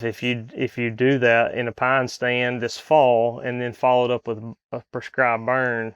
If you do that in a pine stand this fall and then followed up with a prescribed burn,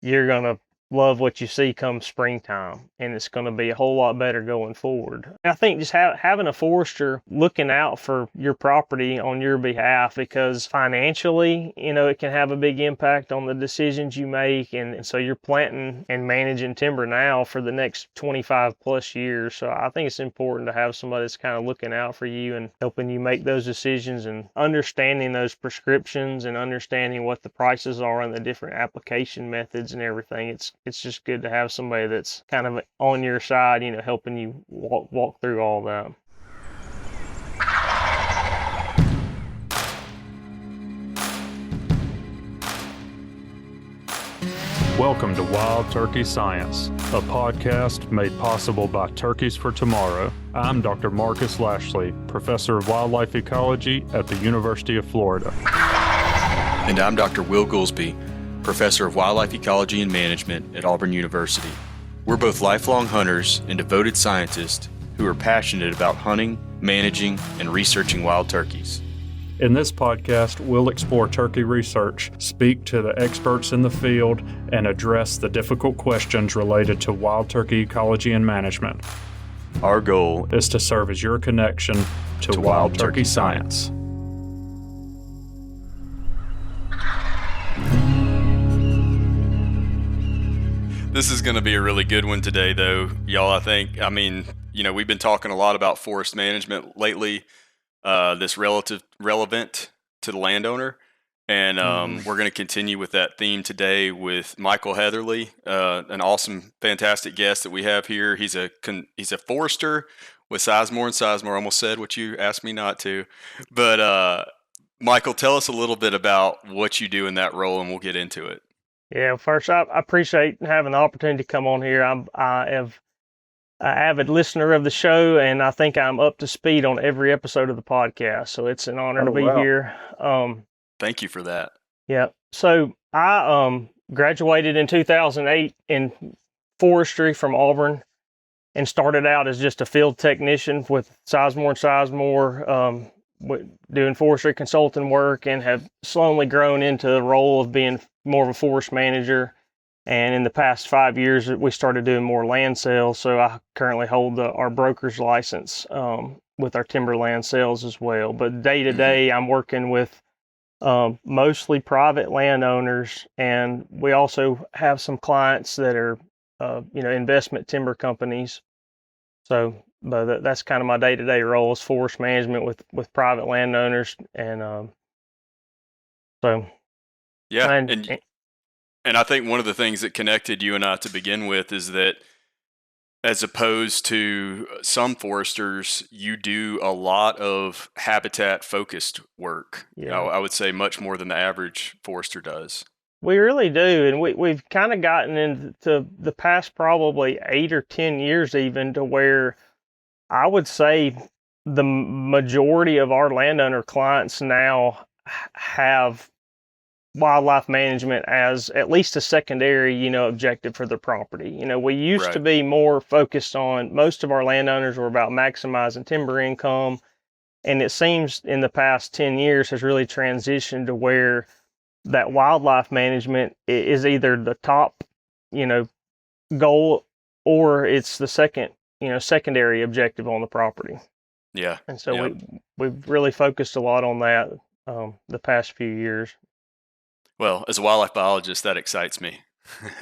you're gonna love what you see come springtime, and it's going to be a whole lot better going forward. I think just having a forester looking out for your property on your behalf, because financially, it can have a big impact on the decisions you make, and so you're planting and managing timber now for the next 25 plus years. So I think it's important to have somebody that's kind of looking out for you and helping you make those decisions and understanding those prescriptions and understanding what the prices are and the different application methods and everything. It's just good to have somebody that's kind of on your side, helping you walk through all that. Welcome to Wild Turkey Science, a podcast made possible by Turkeys for Tomorrow. I'm Dr. Marcus Lashley, Professor of Wildlife Ecology at the University of Florida. And I'm Dr. Will Goolsby, Professor of Wildlife Ecology and Management at Auburn University. We're both lifelong hunters and devoted scientists who are passionate about hunting, managing, and researching wild turkeys. In this podcast, we'll explore turkey research, speak to the experts in the field, and address the difficult questions related to wild turkey ecology and management. Our goal is to serve as your connection to wild turkey science. This is going to be a really good one today, though, y'all, I think. I mean, we've been talking a lot about forest management lately, that's relevant to the landowner. And we're going to continue with that theme today with Michael Heatherly, an awesome, fantastic guest that we have here. He's a forester with Sizemore and Sizemore. I almost said what you asked me not to. But Michael, tell us a little bit about what you do in that role, and we'll get into it. Yeah, first, I appreciate having the opportunity to come on here. I have an avid listener of the show, and I think I'm up to speed on every episode of the podcast. So it's an honor to be here. Thank you for that. Yeah. So I graduated in 2008 in forestry from Auburn and started out as just a field technician with Sizemore and Sizemore, doing forestry consulting work, and have slowly grown into the role of being more of a forest manager. And in the past 5 years, we started doing more land sales. So I currently hold our broker's license with our timberland sales as well. But day to day, I'm working with mostly private landowners, and we also have some clients that are, investment timber companies. So, but that's kind of my day to day role is forest management with private landowners, and so. Yeah, and I think one of the things that connected you and I to begin with is that, as opposed to some foresters, you do a lot of habitat-focused work. Yeah. I would say much more than the average forester does. We really do, and we've kind of gotten into the past probably 8 or 10 years even to where I would say the majority of our landowner clients now have wildlife management as at least a secondary, objective for their property. We used to be more focused on, most of our landowners were about maximizing timber income. And it seems in the past 10 years has really transitioned to where that wildlife management is either the top, goal, or it's the secondary objective on the property. Yeah. And so we've really focused a lot on that the past few years. Well, as a wildlife biologist, that excites me.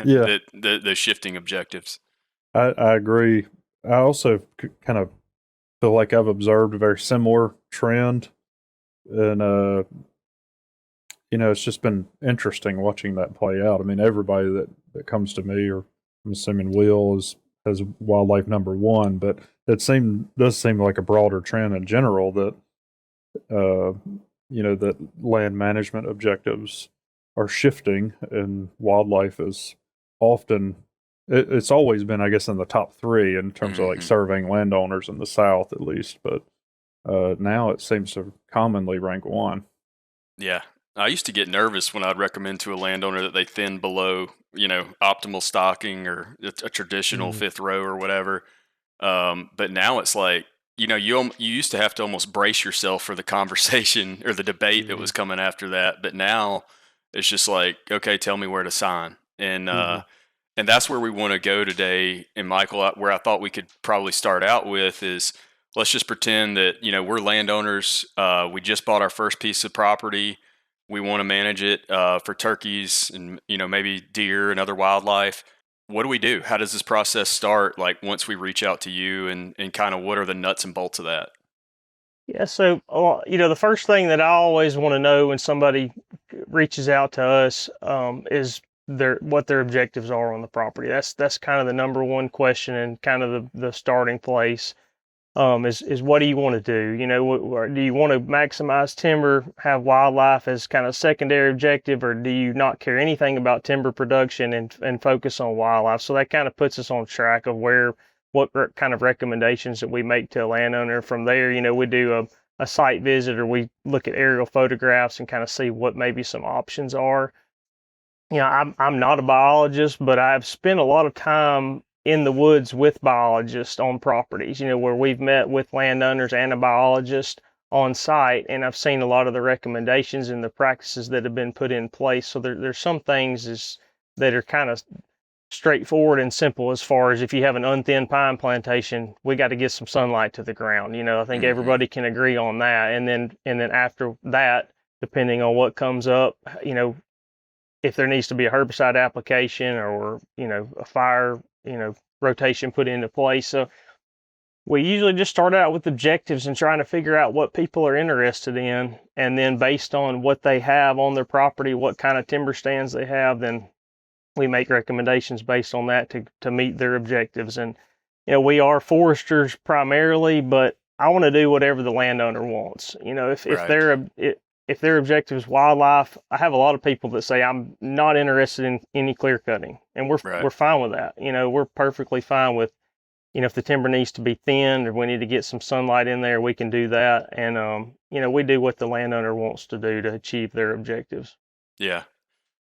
Yeah. the shifting objectives. I agree. I also kind of feel like I've observed a very similar trend. And, it's just been interesting watching that play out. I mean, everybody that comes to me, or I'm assuming Will has wildlife number one, but does seem like a broader trend in general that, that land management objectives are shifting, and wildlife is often, it's always been, I guess, in the top three in terms of like serving landowners in the South at least, but now it seems to commonly rank one. Yeah. I used to get nervous when I'd recommend to a landowner that they thin below, optimal stocking or a traditional fifth row or whatever. But now it's like, you used to have to almost brace yourself for the conversation or the debate that was coming after that, but now it's just like, okay, tell me where to sign. And that's where we want to go today. And Michael, where I thought we could probably start out with is, let's just pretend that, we're landowners. We just bought our first piece of property. We want to manage it for turkeys and, maybe deer and other wildlife. What do we do? How does this process start? Like once we reach out to you, and kind of what are the nuts and bolts of that? Yeah, so the first thing that I always want to know when somebody reaches out to us is what their objectives are on the property. That's kind of the number one question, and kind of the starting place. Is what do you want to do? Do you want to maximize timber, have wildlife as kind of secondary objective, or do you not care anything about timber production and focus on wildlife? So that kind of puts us on track of what kind of recommendations that we make to a landowner. From there, we do a site visit, or we look at aerial photographs and kind of see what maybe some options are. I'm not a biologist, but I've spent a lot of time in the woods with biologists on properties, where we've met with landowners and a biologist on site, and I've seen a lot of the recommendations and the practices that have been put in place. So there's some things that are kind of straightforward and simple, as far as if you have an unthinned pine plantation, we got to get some sunlight to the ground. I think everybody can agree on that. And then after that, depending on what comes up, if there needs to be a herbicide application or, a fire, rotation put into place. So we usually just start out with objectives and trying to figure out what people are interested in. And then based on what they have on their property, what kind of timber stands they have, then we make recommendations based on that to meet their objectives. And, we are foresters primarily, but I want to do whatever the landowner wants. If their objective is wildlife, I have a lot of people that say I'm not interested in any clear cutting, and we're fine with that. We're perfectly fine with, if the timber needs to be thinned or we need to get some sunlight in there, we can do that. And we do what the landowner wants to do to achieve their objectives. Yeah.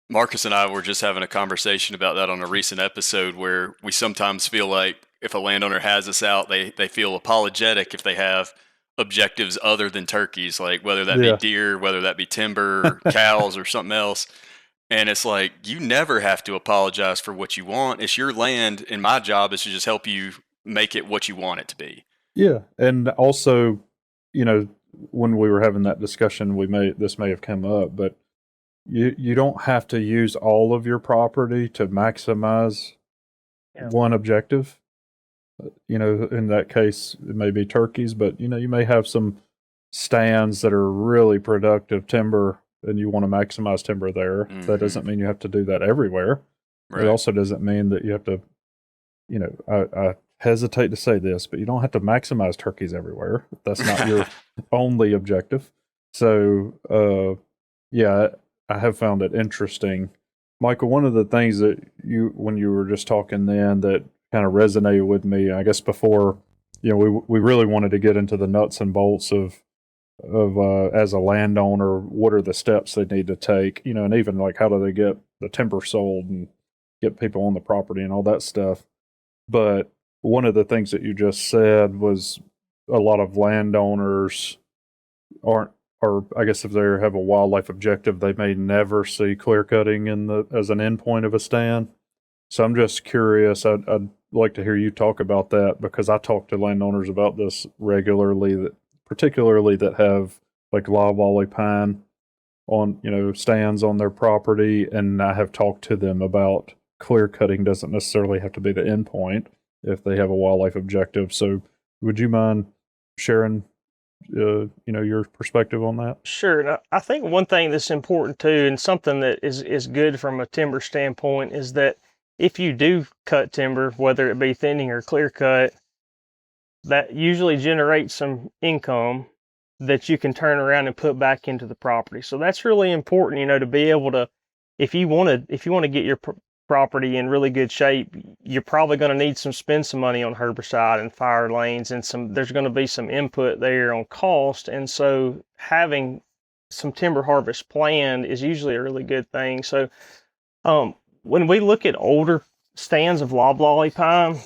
Marcus and I were just having a conversation about that on a recent episode, where we sometimes feel like if a landowner has us out, they feel apologetic if they have objectives other than turkeys, like whether that be deer, whether that be timber, or cows, or something else. And it's like, you never have to apologize for what you want. It's your land, and my job is to just help you make it what you want it to be. Yeah. And also, when we were having that discussion, this may have come up, but you don't have to use all of your property to maximize one objective. In that case, it may be turkeys, but you may have some stands that are really productive timber, and you want to maximize timber there. Mm-hmm. That doesn't mean you have to do that everywhere. Right. It also doesn't mean that you have to, I hesitate to say this, but you don't have to maximize turkeys everywhere. That's not your only objective. So, I have found it interesting. Michael, one of the things that when you were just talking then, that kind of resonated with me, I guess before, we really wanted to get into the nuts and bolts of as a landowner, what are the steps they need to take, and even like how do they get the timber sold and get people on the property and all that stuff. But one of the things that you just said was a lot of landowners or I guess if they have a wildlife objective, they may never see clear cutting as an endpoint of a stand. So I'm just curious. I'd like to hear you talk about that, because I talk to landowners about this regularly, particularly that have like loblolly pine on, stands on their property, and I have talked to them about clear cutting doesn't necessarily have to be the endpoint if they have a wildlife objective. So would you mind sharing your perspective on that? Sure. And I think one thing that's important too, and something that is good from a timber standpoint, is that if you do cut timber, whether it be thinning or clear cut, that usually generates some income that you can turn around and put back into the property. So that's really important, to be able to, if you want to get your property in really good shape, you're probably going to need spend some money on herbicide and fire lanes, and there's going to be some input there on cost. And so having some timber harvest planned is usually a really good thing. So when we look at older stands of loblolly pine,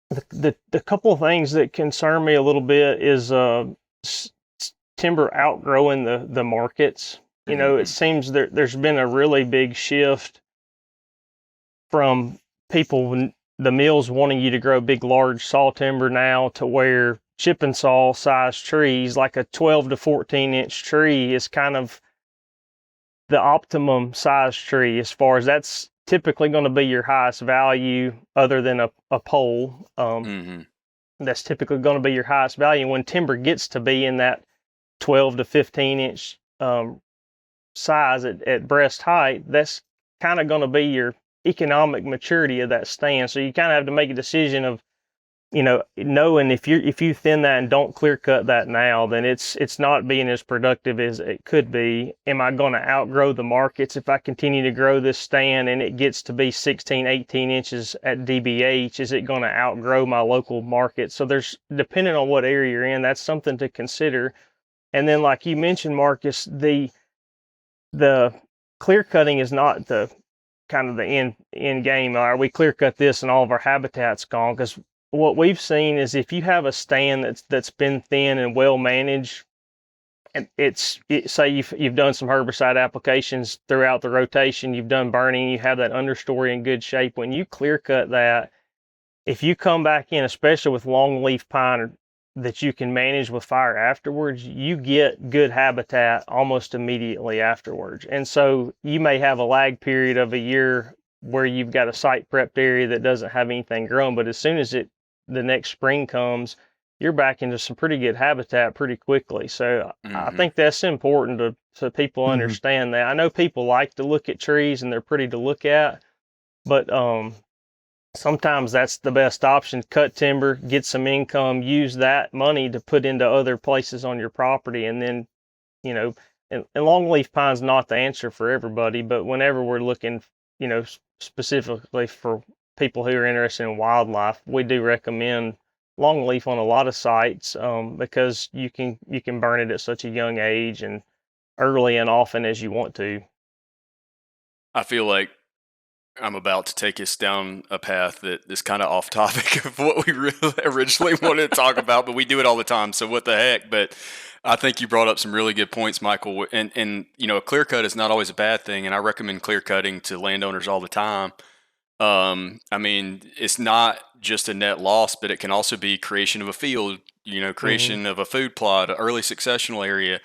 the couple of things that concern me a little bit is timber outgrowing the markets. It seems there's been a really big shift from people, the mills wanting you to grow big, large saw timber now, to where chip and saw size trees, like a 12 to 14 inch tree, is kind of the optimum size tree, as far as that's typically going to be your highest value, other than a pole. That's typically going to be your highest value. When timber gets to be in that 12 to 15 inch size at breast height, that's kind of going to be your economic maturity of that stand. So you kind of have to make a decision of, knowing if you thin that and don't clear cut that now, then it's not being as productive as it could be. Am I going to outgrow the markets if I continue to grow this stand and it gets to be 16, 18 inches at DBH? Is it going to outgrow my local market? So there's, depending on what area you're in, that's something to consider. And then, like you mentioned, Marcus, the clear cutting is not the kind of the end game. Are we clear cut this and all of our habitat's gone? Because what we've seen is, if you have a stand that's been thin and well managed, and say you've done some herbicide applications throughout the rotation, you've done burning, you have that understory in good shape. When you clear cut that, if you come back in, especially with longleaf pine that you can manage with fire afterwards, you get good habitat almost immediately afterwards. And so you may have a lag period of a year where you've got a site prepped area that doesn't have anything grown, but as soon as the next spring comes, you're back into some pretty good habitat pretty quickly. So I think that's important so people understand that. I know people like to look at trees and they're pretty to look at, but sometimes that's the best option. Cut timber, get some income, use that money to put into other places on your property. And then, and longleaf pine's not the answer for everybody, but whenever we're looking, specifically for people who are interested in wildlife, we do recommend longleaf on a lot of sites, because you can burn it at such a young age and early and often as you want to. I feel like I'm about to take us down a path that is kind of off topic of what we really originally wanted to talk about, but we do it all the time, so what the heck. But I think you brought up some really good points, Michael. And a clear cut is not always a bad thing, and I recommend clear cutting to landowners all the time. I mean, it's not just a net loss, but it can also be creation of a field, creation of a food plot, an early successional area.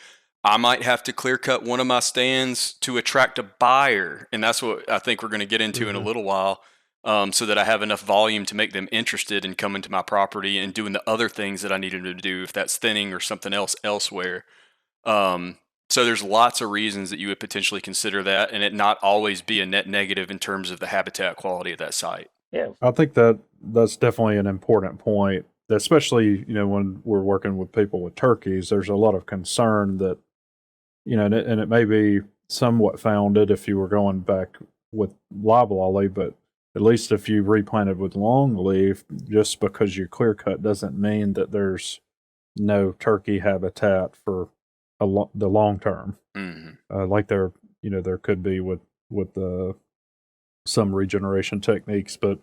I might have to clear cut one of my stands to attract a buyer. And that's what I think we're going to get into in a little while, so that I have enough volume to make them interested in coming to my property and doing the other things that I need them to do, if that's thinning or something else elsewhere. So there's lots of reasons that you would potentially consider that, and it not always be a net negative in terms of the habitat quality of that site. Yeah, I think that's definitely an important point, especially, when we're working with people with turkeys. There's a lot of concern that, and it may be somewhat founded if you were going back with loblolly, but at least if you replanted with longleaf, just because you clear cut doesn't mean that there's no turkey habitat for the long term, like there could be with some regeneration techniques. But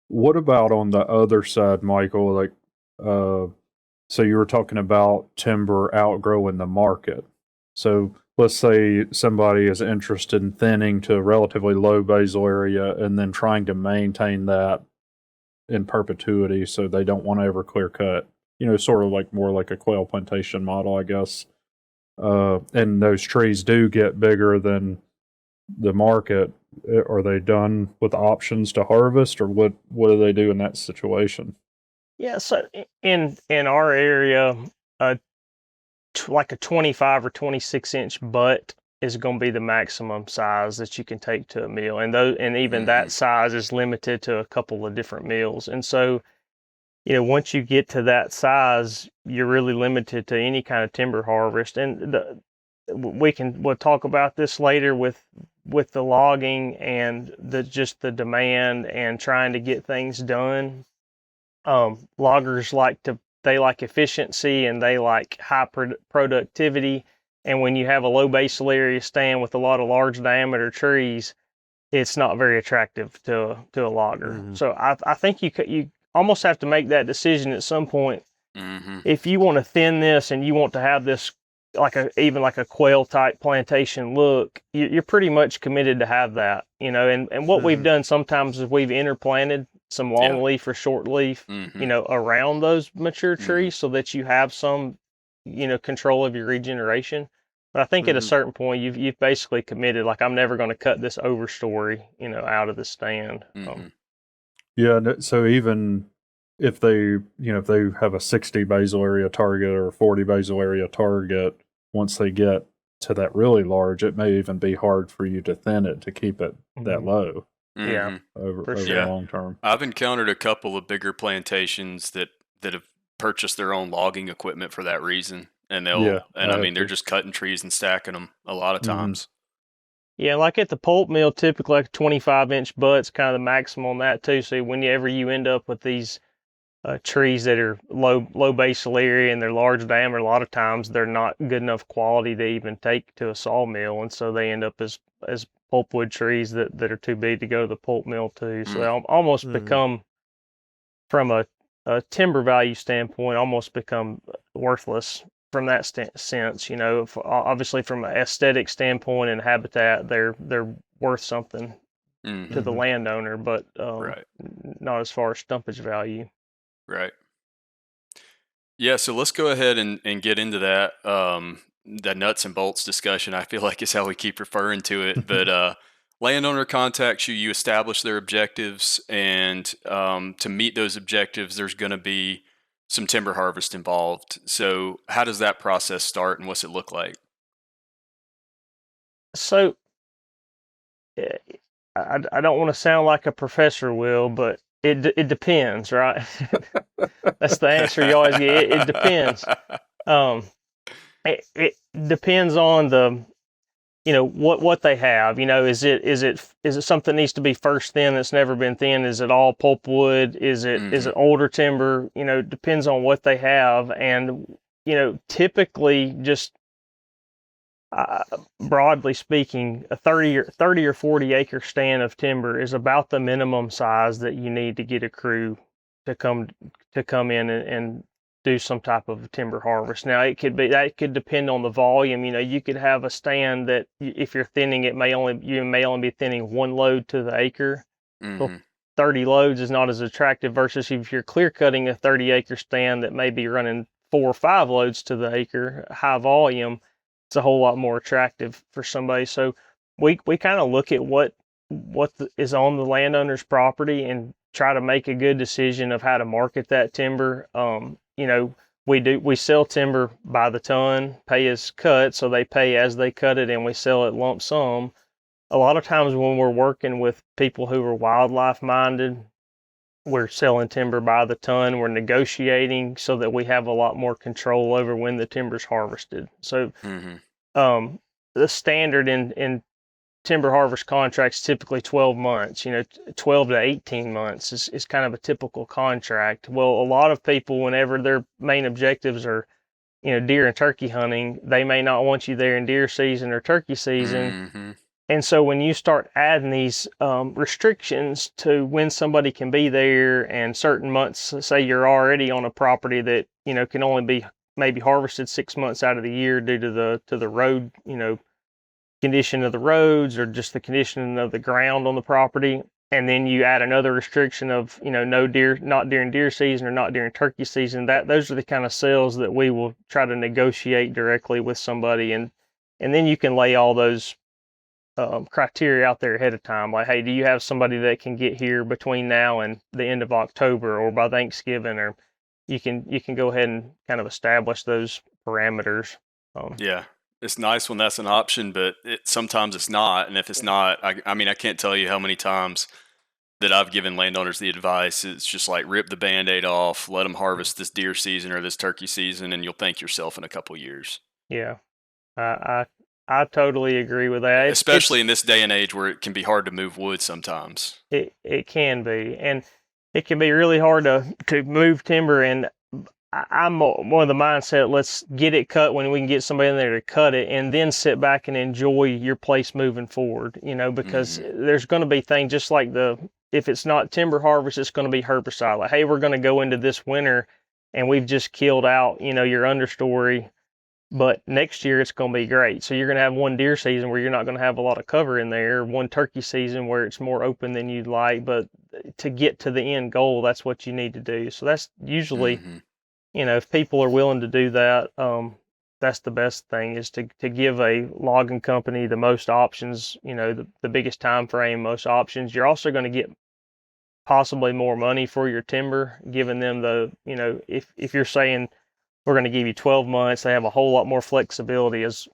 what about on the other side, Michael? Like, so you were talking about timber outgrowing the market. So let's say somebody is interested in thinning to a relatively low basal area and then trying to maintain that in perpetuity, so they don't want to ever clear cut. Sort of like more like a quail plantation model, I guess. And those trees do get bigger than the market. Are they done with options to harvest, or what do they do in that situation? Yeah, so in our area, like a 25 or 26 inch butt is going to be the maximum size that you can take to a mill, and even that size is limited to a couple of different mills. And so, once you get to that size, you're really limited to any kind of timber harvest. And we'll talk about this later with the logging and just the demand and trying to get things done. Loggers like efficiency, and they like high productivity. And when you have a low basal area stand with a lot of large diameter trees, it's not very attractive to a logger. Mhm. So I think you almost have to make that decision at some point. Mm-hmm. If you want to thin this and you want to have this even like a quail type plantation look, you're pretty much committed to have that, and what we've done sometimes is we've interplanted some long leaf or short leaf, Mm-hmm. around those mature trees so that you have some, control of your regeneration. But I think at a certain point you've basically committed, like, I'm never going to cut this overstory, out of the stand. Mm-hmm. Yeah. So even if they have a 60 basal area target or a 40 basal area target, once they get to that really large, it may even be hard for you to thin it to keep it that low Yeah, over for the sure. long term. I've encountered a couple of bigger plantations that have purchased their own logging equipment for that reason, and I mean they're just cutting trees and stacking them a lot of times. Yeah, like at the pulp mill, typically like a 25-inch butt's kind of the maximum on that too. So whenever you end up with these trees that are low basal area and they're large diameter, a lot of times they're not good enough quality to even take to a sawmill, and so they end up as pulpwood trees that are too big to go to the pulp mill too. So they almost become, from a timber value standpoint, almost become worthless from that sense. Obviously from an aesthetic standpoint and habitat, they're worth something to the landowner, but Right. not as far as stumpage value. Right. Yeah, so let's go ahead and get into that. The nuts and bolts discussion, I feel like, is how we keep referring to it. But landowner contacts you, you establish their objectives, and to meet those objectives, there's going to be some timber harvest involved. So how does that process start, and what's it look like? So I don't want to sound like a professor, Will, but it depends, right? That's the answer you always get. It depends. It depends on the, what they have. Is it something that needs to be first thin that's never been thin? Is it all pulpwood? Is it older timber? Depends on what they have, and typically, just broadly speaking, a 30 or 40 acre stand of timber is about the minimum size that you need to get a crew to come in and do some type of timber harvest. Now, that could depend on the volume. You could have a stand that, if you're thinning, you may only be thinning one load to the acre. So 30 loads is not as attractive, versus if you're clear cutting a 30 acre stand that may be running 4 or 5 loads to the acre, high volume. It's a whole lot more attractive for somebody. So we kind of look at what is on the landowner's property and try to make a good decision of how to market that timber. We sell timber by the ton, pay as cut, so they pay as they cut it, and we sell it lump sum. A lot of times when we're working with people who are wildlife minded, we're selling timber by the ton. We're negotiating so that we have a lot more control over when the timber's harvested. So the standard in timber harvest contracts, typically 12 months. 12 to 18 months is kind of a typical contract. Well, a lot of people, whenever their main objectives are, deer and turkey hunting, they may not want you there in deer season or turkey season. And so when you start adding these restrictions to when somebody can be there, and certain months, say you're already on a property that can only be maybe harvested 6 months out of the year due to the road, condition of the roads, or just the condition of the ground on the property, and then you add another restriction of no deer, not during deer season or not during turkey season. Those are the kind of sales that we will try to negotiate directly with somebody, and then you can lay all those criteria out there ahead of time, like, hey, do you have somebody that can get here between now and the end of October or by Thanksgiving? Or you can go ahead and kind of establish those parameters. Yeah, it's nice when that's an option, but sometimes it's not. And if it's not, I mean, I can't tell you how many times that I've given landowners the advice. It's just like, rip the Band-Aid off, let them harvest this deer season or this turkey season, and you'll thank yourself in a couple years. Yeah, I totally agree with that. Especially in this day and age where it can be hard to move wood sometimes. It can be, and it can be really hard to move timber. And I'm one of the mindset, let's get it cut when we can get somebody in there to cut it, and then sit back and enjoy your place moving forward, because there's going to be things just like if it's not timber harvest, it's going to be herbicide. Like, hey, we're going to go into this winter and we've just killed out, your understory, but next year it's going to be great. So you're going to have one deer season where you're not going to have a lot of cover in there, one turkey season where it's more open than you'd like, but to get to the end goal, that's what you need to do. So that's usually, if people are willing to do that, that's the best thing, is to give a logging company the most options, the biggest time frame, most options. You're also going to get possibly more money for your timber, giving them if you're saying we're going to give you 12 months, they have a whole lot more flexibility as,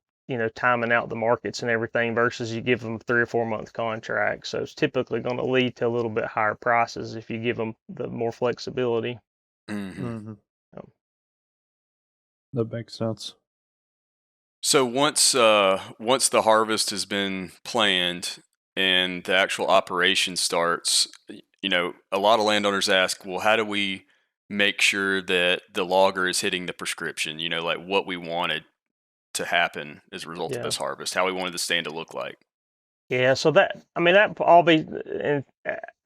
timing out the markets and everything versus you give them a 3 or 4 month contract. So it's typically going to lead to a little bit higher prices if you give them the more flexibility. That makes sense. So once the harvest has been planned and the actual operation starts, a lot of landowners ask, well, how do we make sure that the logger is hitting the prescription? Like what we wanted to happen as a result of this harvest, how we wanted the stand to look like. Yeah, so that all be, and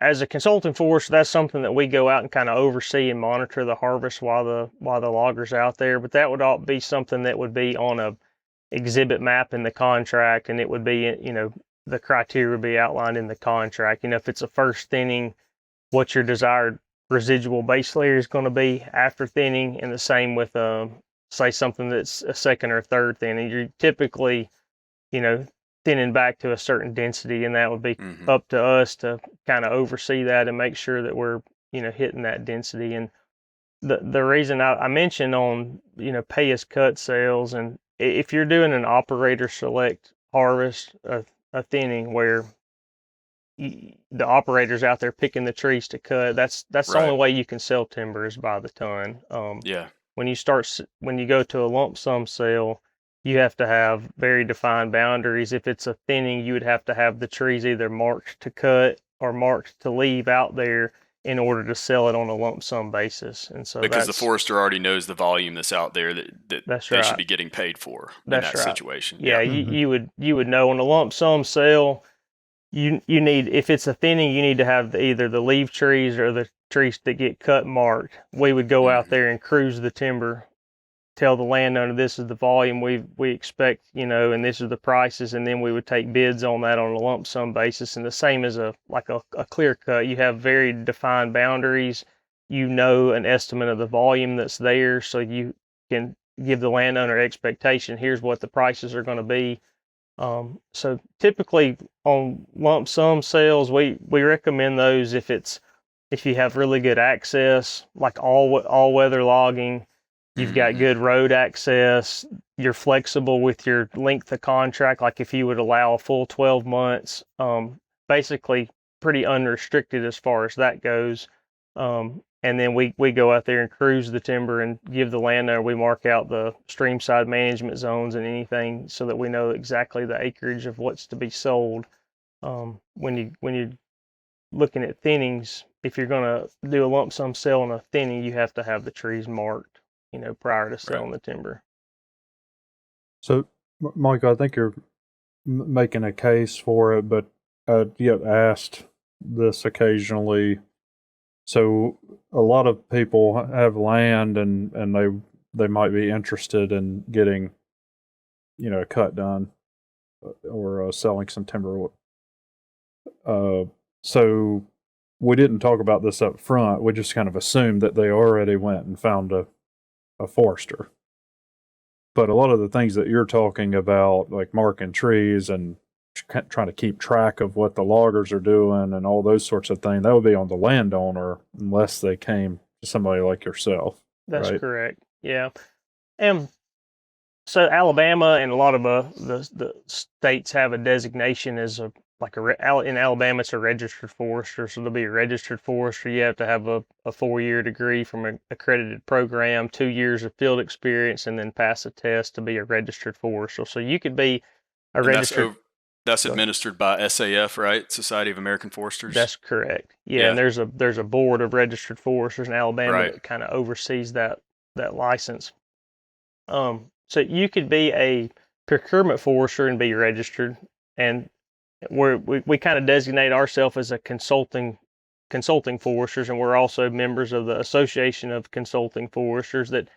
as a consulting force, that's something that we go out and kind of oversee and monitor the harvest while the logger's out there. But that would all be something that would be on a exhibit map in the contract, and it would be, the criteria would be outlined in the contract. If it's a first thinning, what your desired residual base layer is going to be after thinning, and the same with say something that's a second or third thinning. You're typically, thinning back to a certain density, and that would be up to us to kind of oversee that and make sure that we're, hitting that density. And the reason I mentioned on, pay as cut sales, and if you're doing an operator select harvest, a thinning where the operator's out there picking the trees to cut, that's the only way you can sell timber is by the ton. When you go to a lump sum sale, you have to have very defined boundaries. If it's a thinning, you would have to have the trees either marked to cut or marked to leave out there in order to sell it on a lump sum basis. And so because the forester already knows the volume that's out there that that's they right. should be getting paid for in that situation. Yeah, you would know on a lump sum sale, you need, if it's a thinning, you need to have either the leaf trees or the trees that get cut marked. We would go out there and cruise the timber, tell the landowner this is the volume we expect, and this is the prices, and then we would take bids on that on a lump sum basis. And the same as a clear cut, you have very defined boundaries, an estimate of the volume that's there, so you can give the landowner expectation, here's what the prices are going to be. So typically on lump sum sales, we recommend those if you have really good access, like all weather logging. You've got good road access. You're flexible with your length of contract. Like if you would allow a full 12 months, basically pretty unrestricted as far as that goes. And then we go out there and cruise the timber and give the landowner, we mark out the stream side management zones and anything so that we know exactly the acreage of what's to be sold. When you're looking at thinnings, if you're going to do a lump sum sale on a thinning, you have to have the trees marked, prior to selling the timber. So, Mike, I think you're making a case for it, but I get asked this occasionally. So, a lot of people have land, and they might be interested in getting, a cut done or selling some timber. So, we didn't talk about this up front. We just kind of assumed that they already went and found a forester. But a lot of the things that you're talking about, like marking trees and trying to keep track of what the loggers are doing and all those sorts of things, that would be on the landowner unless they came to somebody like yourself. That's right? Correct. Yeah. And so Alabama and a lot of the states have a designation as in Alabama, it's a registered forester. So there'll be a registered forester. You have to have a 4-year degree from an accredited program, 2 years of field experience, and then pass a test to be a registered forester. So you could be a registered. That's administered by SAF, right? Society of American Foresters. That's correct. Yeah, and there's a board of registered foresters in Alabama that kind of oversees that that license. So you could be a procurement forester and be registered, and we kind of designate ourselves as a consulting foresters, and we're also members of the Association of Consulting Foresters. That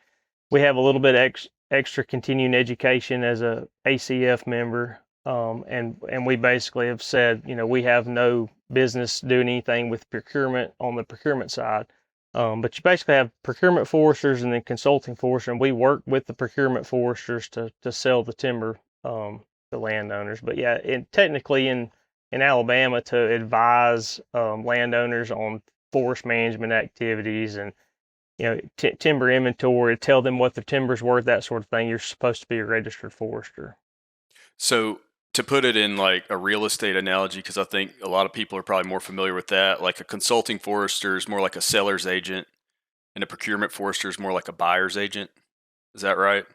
we have a little bit extra continuing education as a ACF member, and we basically have said, we have no business doing anything with procurement on the procurement side. But you basically have procurement foresters and then consulting foresters, and we work with the procurement foresters to sell the timber to landowners. But yeah, technically in Alabama, to advise landowners on forest management activities and timber inventory, tell them what the timber's worth, that sort of thing, you're supposed to be a registered forester. So to put it in like a real estate analogy, because I think a lot of people are probably more familiar with that, like a consulting forester is more like a seller's agent, and a procurement forester is more like a buyer's agent. Is that right?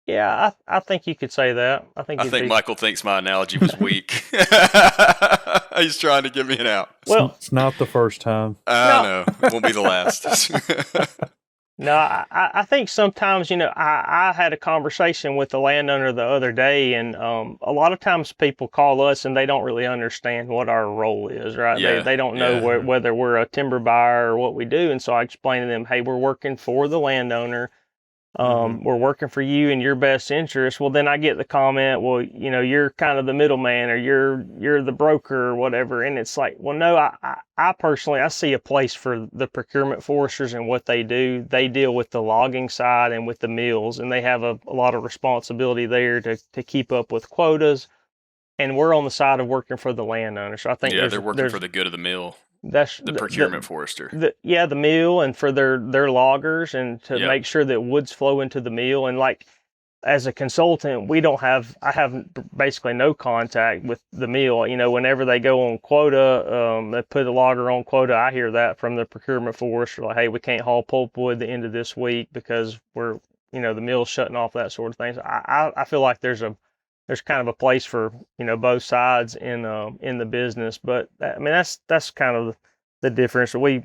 Yeah, I think you could say that. I think Michael thinks my analogy was weak. He's trying to get me an out. Well, it's not the first time. I know. It won't be the last. No, I think sometimes, I had a conversation with the landowner the other day, and a lot of times people call us and they don't really understand what our role is, right? Yeah, they don't know whether we're a timber buyer or what we do. And so I explain to them, hey, we're working for the landowner. We're working for you in your best interest. Well, then I get the comment, well, you're kind of the middleman, or you're the broker or whatever. And it's like, well, no, I personally, I see a place for the procurement foresters and what they do. They deal with the logging side and with the mills, and they have a lot of responsibility there to keep up with quotas. And we're on the side of working for the landowner. So I think they're working for the good of the mill. That's the procurement forester. The mill, and for their loggers, and to make sure that woods flow into the mill. And like, as a consultant, I have basically no contact with the mill. Whenever they go on quota, they put a logger on quota, I hear that from the procurement forester, like, hey, we can't haul pulpwood the end of this week because we're, the mill's shutting off, that sort of thing. So I feel like there's kind of a place for both sides in the business. But I mean, that's kind of the difference. We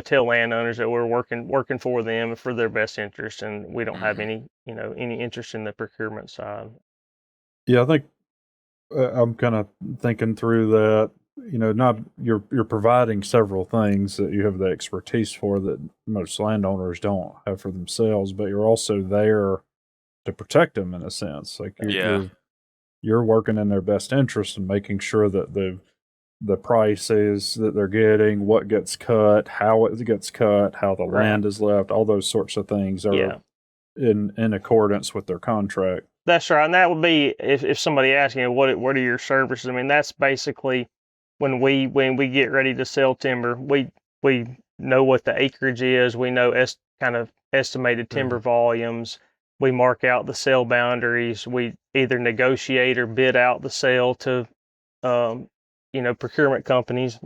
tell landowners that we're working for them for their best interest, and we don't have any interest in the procurement side. Yeah, I think I'm kind of thinking through that. Not you're providing several things that you have the expertise for that most landowners don't have for themselves, but you're also there to protect them in a sense. Like you're working in their best interest and making sure that the prices that they're getting, what gets cut, how it gets cut, how the land is left, all those sorts of things are in accordance with their contract. That's right. And that would be, if somebody asks, what are your services? I mean, that's basically when we get ready to sell timber, we know what the acreage is. We know kind of estimated timber volumes. We mark out the sale boundaries. We either negotiate or bid out the sale to, procurement companies.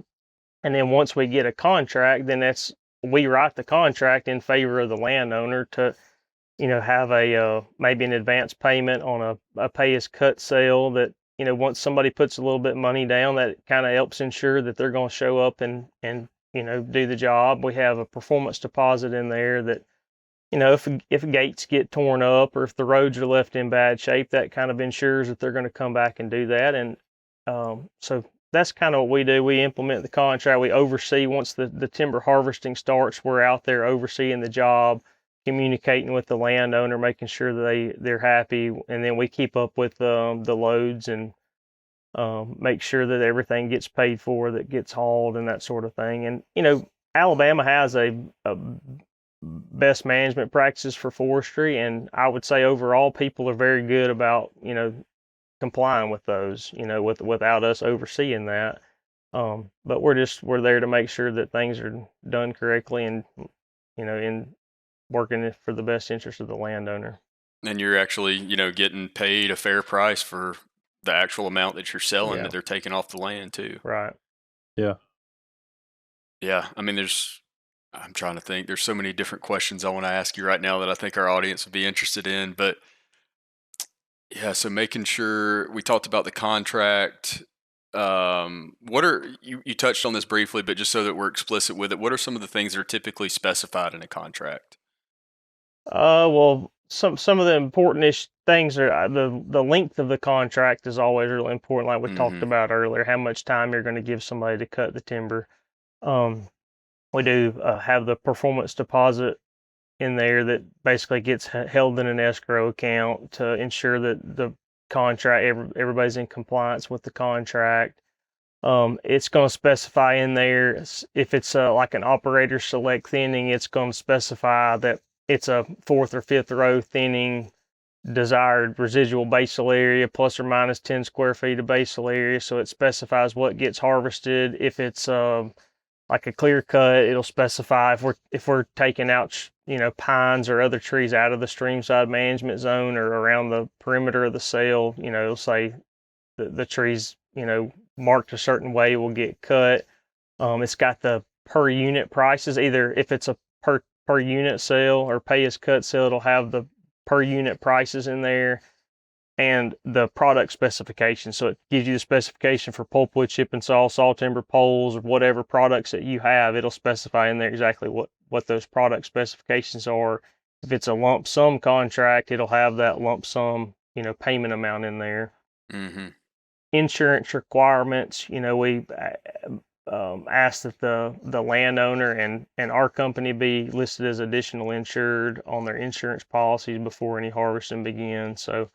And then once we get a contract, then we write the contract in favor of the landowner to, have maybe an advance payment on a pay as cut sale that, once somebody puts a little bit of money down, that kind of helps ensure that they're going to show up and do the job. We have a performance deposit in there that, if gates get torn up or if the roads are left in bad shape, that kind of ensures that they're going to come back and do that. And so that's kind of what we do. We implement the contract. We oversee, once the timber harvesting starts, we're out there overseeing the job, communicating with the landowner, making sure that they're happy. And then we keep up with the loads and make sure that everything gets paid for, that gets hauled, and that sort of thing. And, Alabama has a best management practices for forestry, and I would say overall people are very good about complying with those, without us overseeing that. But we're there to make sure that things are done correctly, and in working for the best interest of the landowner. And you're actually getting paid a fair price for the actual amount that you're selling, that they're taking off the land too. Right. Yeah. I mean, I'm trying to think. There's so many different questions I want to ask you right now that I think our audience would be interested in. But yeah, so making sure, we talked about the contract. what are you touched on this briefly, but just so that we're explicit with it, what are some of the things that are typically specified in a contract? Well, some of the important things are the length of the contract is always really important, like we talked Mm-hmm. about earlier. How much time you're going to give somebody to cut the timber. Um, we do have the performance deposit in there that basically gets held in an escrow account to ensure that the contract everybody's in compliance with the contract. It's going to specify in there if it's like an operator select thinning, it's going to specify that it's a fourth or fifth row thinning, desired residual basal area plus or minus 10 square feet of basal area. So it specifies what gets harvested. If it's like a clear cut, it'll specify if we're taking out pines or other trees out of the streamside management zone or around the perimeter of the sale. It'll say the trees marked a certain way will get cut. It's got the per unit prices. Either if it's a per unit sale or pay as cut sale, it'll have the per unit prices in there and the product specification. So it gives you the specification for pulpwood, chip and saw timber poles, or whatever products that you have. It'll specify in there exactly what those product specifications are. If it's a lump sum contract, it'll have that lump sum payment amount in there. Mm-hmm. Insurance requirements, we ask that the landowner and our company be listed as additional insured on their insurance policies before any harvesting begins. So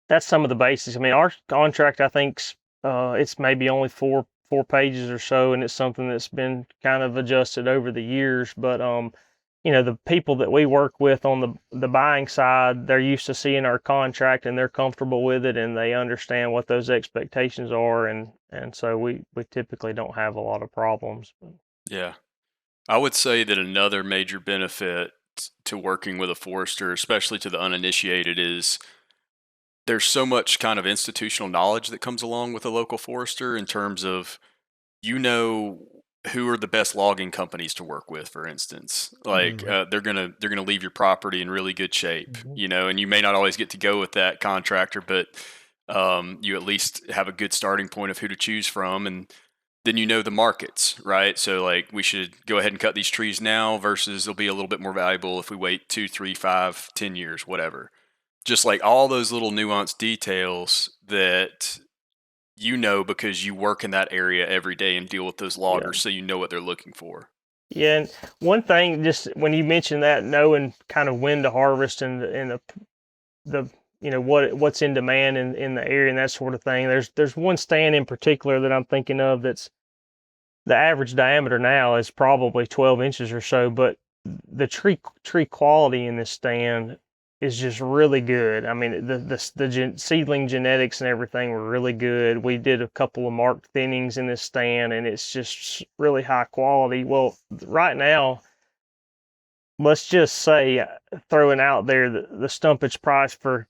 that's some of the basics. I mean, our contract, I think, it's maybe only four pages or so, and it's something that's been kind of adjusted over the years. But the people that we work with on the buying side, they're used to seeing our contract and they're comfortable with it and they understand what those expectations are, and so we typically don't have a lot of problems. Yeah. I would say that another major benefit to working with a forester, especially to the uninitiated, is there's so much kind of institutional knowledge that comes along with a local forester in terms of who are the best logging companies to work with, for instance. Like they're gonna leave your property in really good shape, and you may not always get to go with that contractor, but you at least have a good starting point of who to choose from, and then the markets, right? So like we should go ahead and cut these trees now versus they'll be a little bit more valuable if we wait 2, 3, 5, 10 years, whatever. Just like all those little nuanced details that because you work in that area every day and deal with those loggers, so you know what they're looking for. Yeah, and one thing, just when you mentioned that, knowing kind of when to harvest and the what's in demand in the area and that sort of thing. There's one stand in particular that I'm thinking of that's the average diameter now is probably 12 inches or so, but the tree quality in this stand is just really good. I mean, the seedling genetics and everything were really good. We did a couple of marked thinnings in this stand, and it's just really high quality. Well, right now, let's just say, throwing out there, the stumpage price for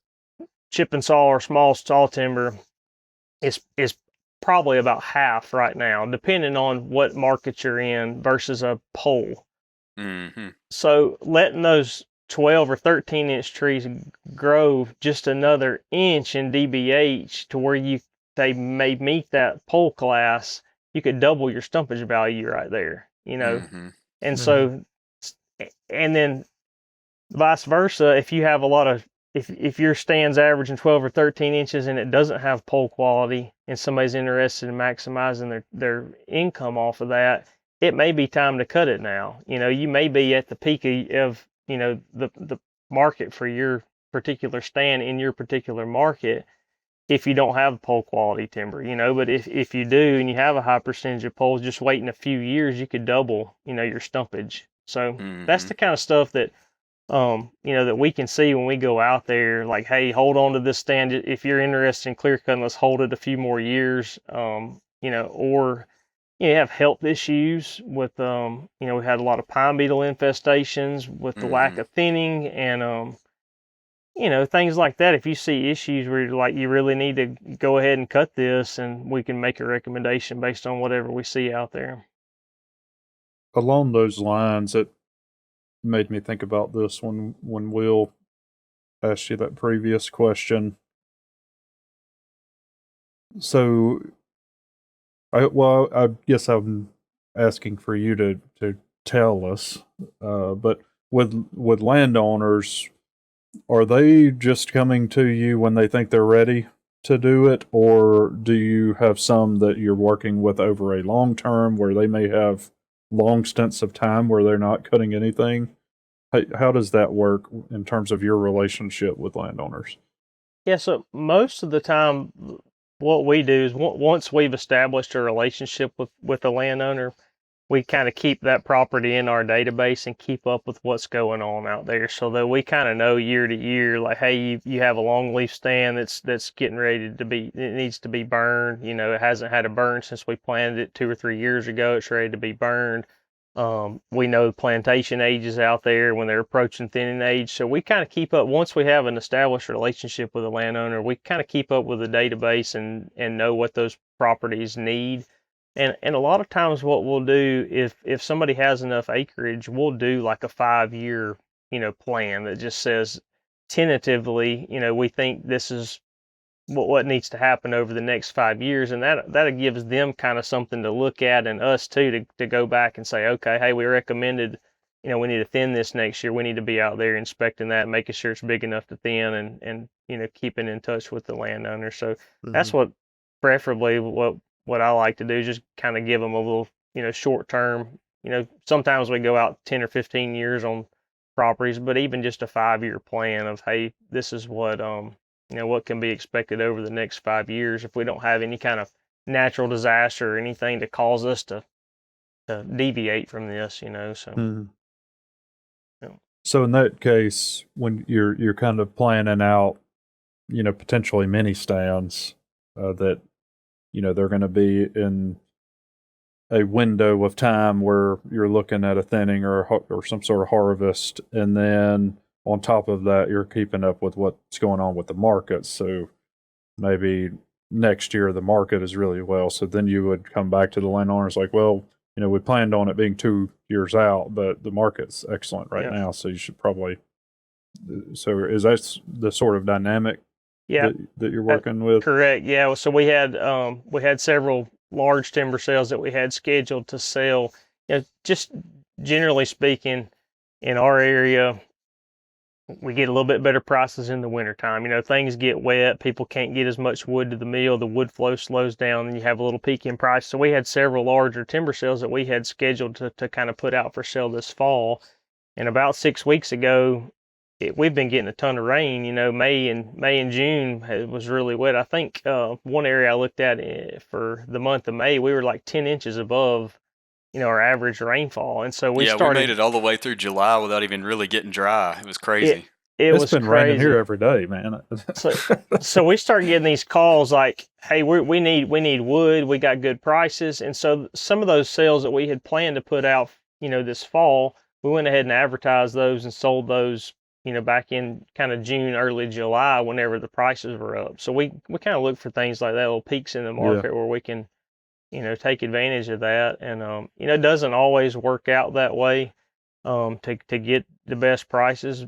chip and saw or small saw timber is probably about half right now, depending on what market you're in versus a pole. Mm-hmm. So letting those 12 or 13 inch trees grow just another inch in DBH to where they may meet that pole class, you could double your stumpage value right there, Mm-hmm. And so, and then vice versa, if you have a lot of, if your stand's averaging 12 or 13 inches and it doesn't have pole quality and somebody's interested in maximizing their income off of that, it may be time to cut it now. You may be at the peak of the market for your particular stand in your particular market if you don't have pole quality timber, but if you do and you have a high percentage of poles, just waiting a few years, you could double, your stumpage. So that's the kind of stuff that that we can see when we go out there, like, hey, hold on to this stand. If you're interested in clear cutting, let's hold it a few more years. Or you have health issues with, we had a lot of pine beetle infestations with the lack of thinning and, things like that. If you see issues where you're like, you really need to go ahead and cut this, and we can make a recommendation based on whatever we see out there. Along those lines, it made me think about this when Will asked you that previous question. So, I guess I'm asking for you to tell us, but with landowners, are they just coming to you when they think they're ready to do it, or do you have some that you're working with over a long term where they may have long stints of time where they're not cutting anything? How does that work in terms of your relationship with landowners? Yeah, so most of the time, what we do is once we've established a relationship with the landowner, we kind of keep that property in our database and keep up with what's going on out there, so that we kind of know year to year, like, hey, you have a longleaf stand that's getting ready to be, it needs to be burned. It hasn't had a burn since we planted it 2 or 3 years ago. It's ready to be burned. We know plantation ages out there when they're approaching thinning age. So we kind of keep up. Once we have an established relationship with a landowner, we kind of keep up with the database and know what those properties need. And a lot of times what we'll do, if somebody has enough acreage, we'll do like a 5 year, plan that just says tentatively, we think this is what needs to happen over the next 5 years, and that gives them kind of something to look at, and us too, to go back and say, okay, hey, we recommended, we need to thin this next year. We need to be out there inspecting that, making sure it's big enough to thin, and keeping in touch with the landowner. So that's what preferably what I like to do, just kind of give them a little, short term. Sometimes we go out 10 or 15 years on properties, but even just a 5 year plan of, hey, this is what can be expected over the next 5 years if we don't have any kind of natural disaster or anything to cause us to deviate from this. So Mhm. yeah. So in that case, when you're kind of planning out, potentially mini stands that they're going to be in a window of time where you're looking at a thinning or some sort of harvest, and then on top of that, you're keeping up with what's going on with the market. So maybe next year the market is really well. So then you would come back to the landowners like, well, we planned on it being 2 years out, but the market's excellent right Yeah. now. So you should probably. So is that the sort of dynamic Yeah, that you're working with? correct. Yeah. So we had several large timber sales that we had scheduled to sell. Just generally speaking, in our area, we get a little bit better prices in the wintertime. Things get wet, people can't get as much wood to the mill, the wood flow slows down, and you have a little peak in price. So we had several larger timber sales that we had scheduled to kind of put out for sale this fall. And about 6 weeks ago, we've been getting a ton of rain. May and June it was really wet. I think one area I looked at for the month of May, we were like 10 inches above our average rainfall. And so we Yeah, we made started. it all the way through July without even really getting dry. It was It crazy. it It's was been raining here crazy. every day, man. So we start getting these calls like, "Hey, we need wood. We got good prices." And so some of those sales that we had planned to put out, this fall, we went ahead and advertised those and sold those, back in kind of June, early July, whenever the prices were up. So we kind of look for things like that, little peaks in the Yeah. market where we can, take advantage of that. And it doesn't always work out that way. To get the best prices.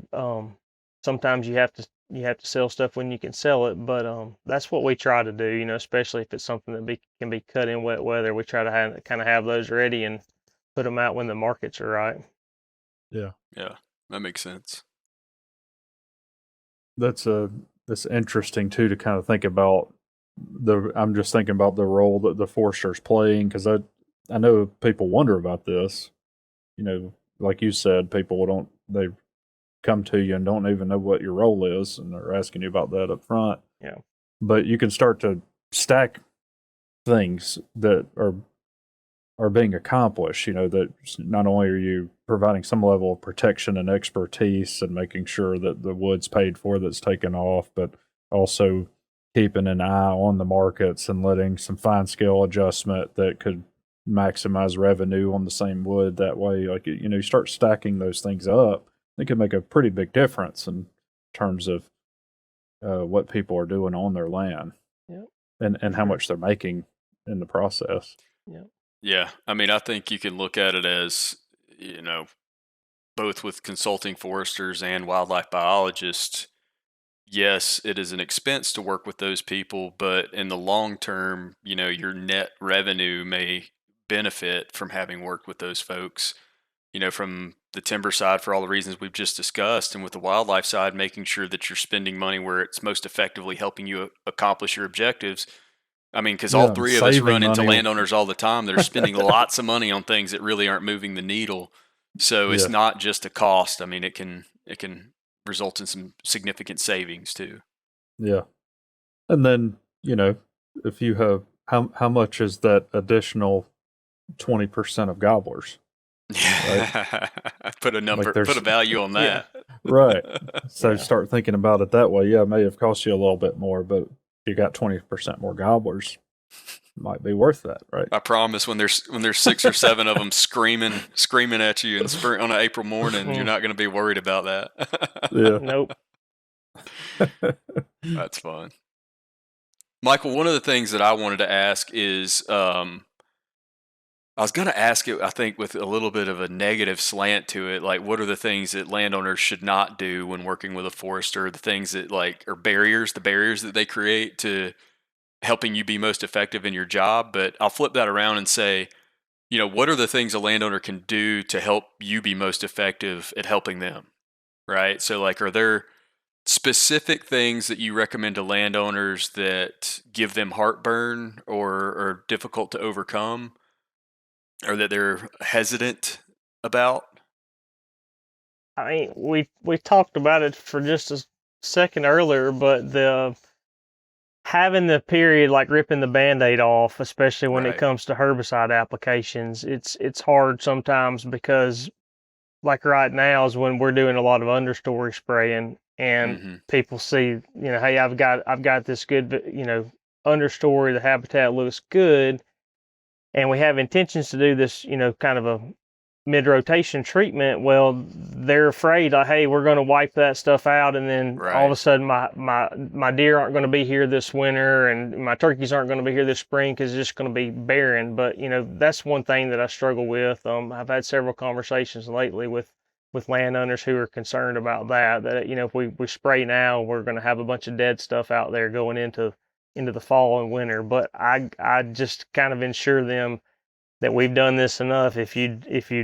Sometimes you have to sell stuff when you can sell it, but that's what we try to do. Especially if it's something that can be cut in wet weather. We try to kind of have those ready and put them out when the markets are right. Yeah. Yeah, that makes sense. That's interesting too to kind of think about I'm just thinking about the role that the forester's playing, because I know people wonder about this. Like you said, people don't they come to you and don't even know what your role is, and they're asking you about that up front. Yeah. But you can start to stack things that are being accomplished. That not only are you providing some level of protection and expertise and making sure that the wood's paid for that's taken off, but also keeping an eye on the markets and letting some fine scale adjustment that could maximize revenue on the same wood that way. Like, you start stacking those things up, it can make a pretty big difference in terms of what people are doing on their land. Yep. And how much they're making in the process. Yeah. Yeah, I mean, I think you can look at it as, both with consulting foresters and wildlife biologists, yes, it is an expense to work with those people, but in the long term, your net revenue may benefit from having worked with those folks. From the timber side for all the reasons we've just discussed, and with the wildlife side, making sure that you're spending money where it's most effectively helping you accomplish your objectives. I mean, because all Yeah, and three of us saving run into money. landowners all the time that are spending lots of money on things that really aren't moving the needle. So it's Yeah, not just a cost. I mean, it can result in some significant savings too. yeah. And then, if you have how much is that additional 20% of gobblers? Put a number, Like there's put a value on Yeah. that. right. So Yeah. start thinking about it that way. Yeah, it may have cost you a little bit more, but if you got 20% more gobblers, it might be worth that, right? I promise when there's 6 or 7 of them screaming at you in spring on an April morning, you're not going to be worried about that. Yeah. Nope. That's fun. Michael, one of the things that I wanted to ask is, I was going to ask it, I think, with a little bit of a negative slant to it. Like, what are the things that landowners should not do when working with a forester? The things that are barriers, the barriers that they create to helping you be most effective in your job. But I'll flip that around and say, what are the things a landowner can do to help you be most effective at helping them? Right. So, are there specific things that you recommend to landowners that give them heartburn or are difficult to overcome, or that they're hesitant about? I mean, we talked about it for just a second earlier, but the having the period like ripping the Band-Aid off, especially when it Right. comes to herbicide applications, it's hard sometimes because like right now is when we're doing a lot of understory spraying and Mm-hmm. people see, hey, I've got this good, understory, the habitat looks good, and we have intentions to do this, kind of a mid-rotation treatment. Well, they're afraid, like, hey, we're going to wipe that stuff out, and then all of Right. a sudden my deer aren't going to be here this winter, and my turkeys aren't going to be here this spring because it's just going to be barren. But that's one thing that I struggle with. I've had several conversations lately with landowners who are concerned about that if we spray now, we're going to have a bunch of dead stuff out there going into the fall and winter. But I just kind of ensure them that we've done this enough. If you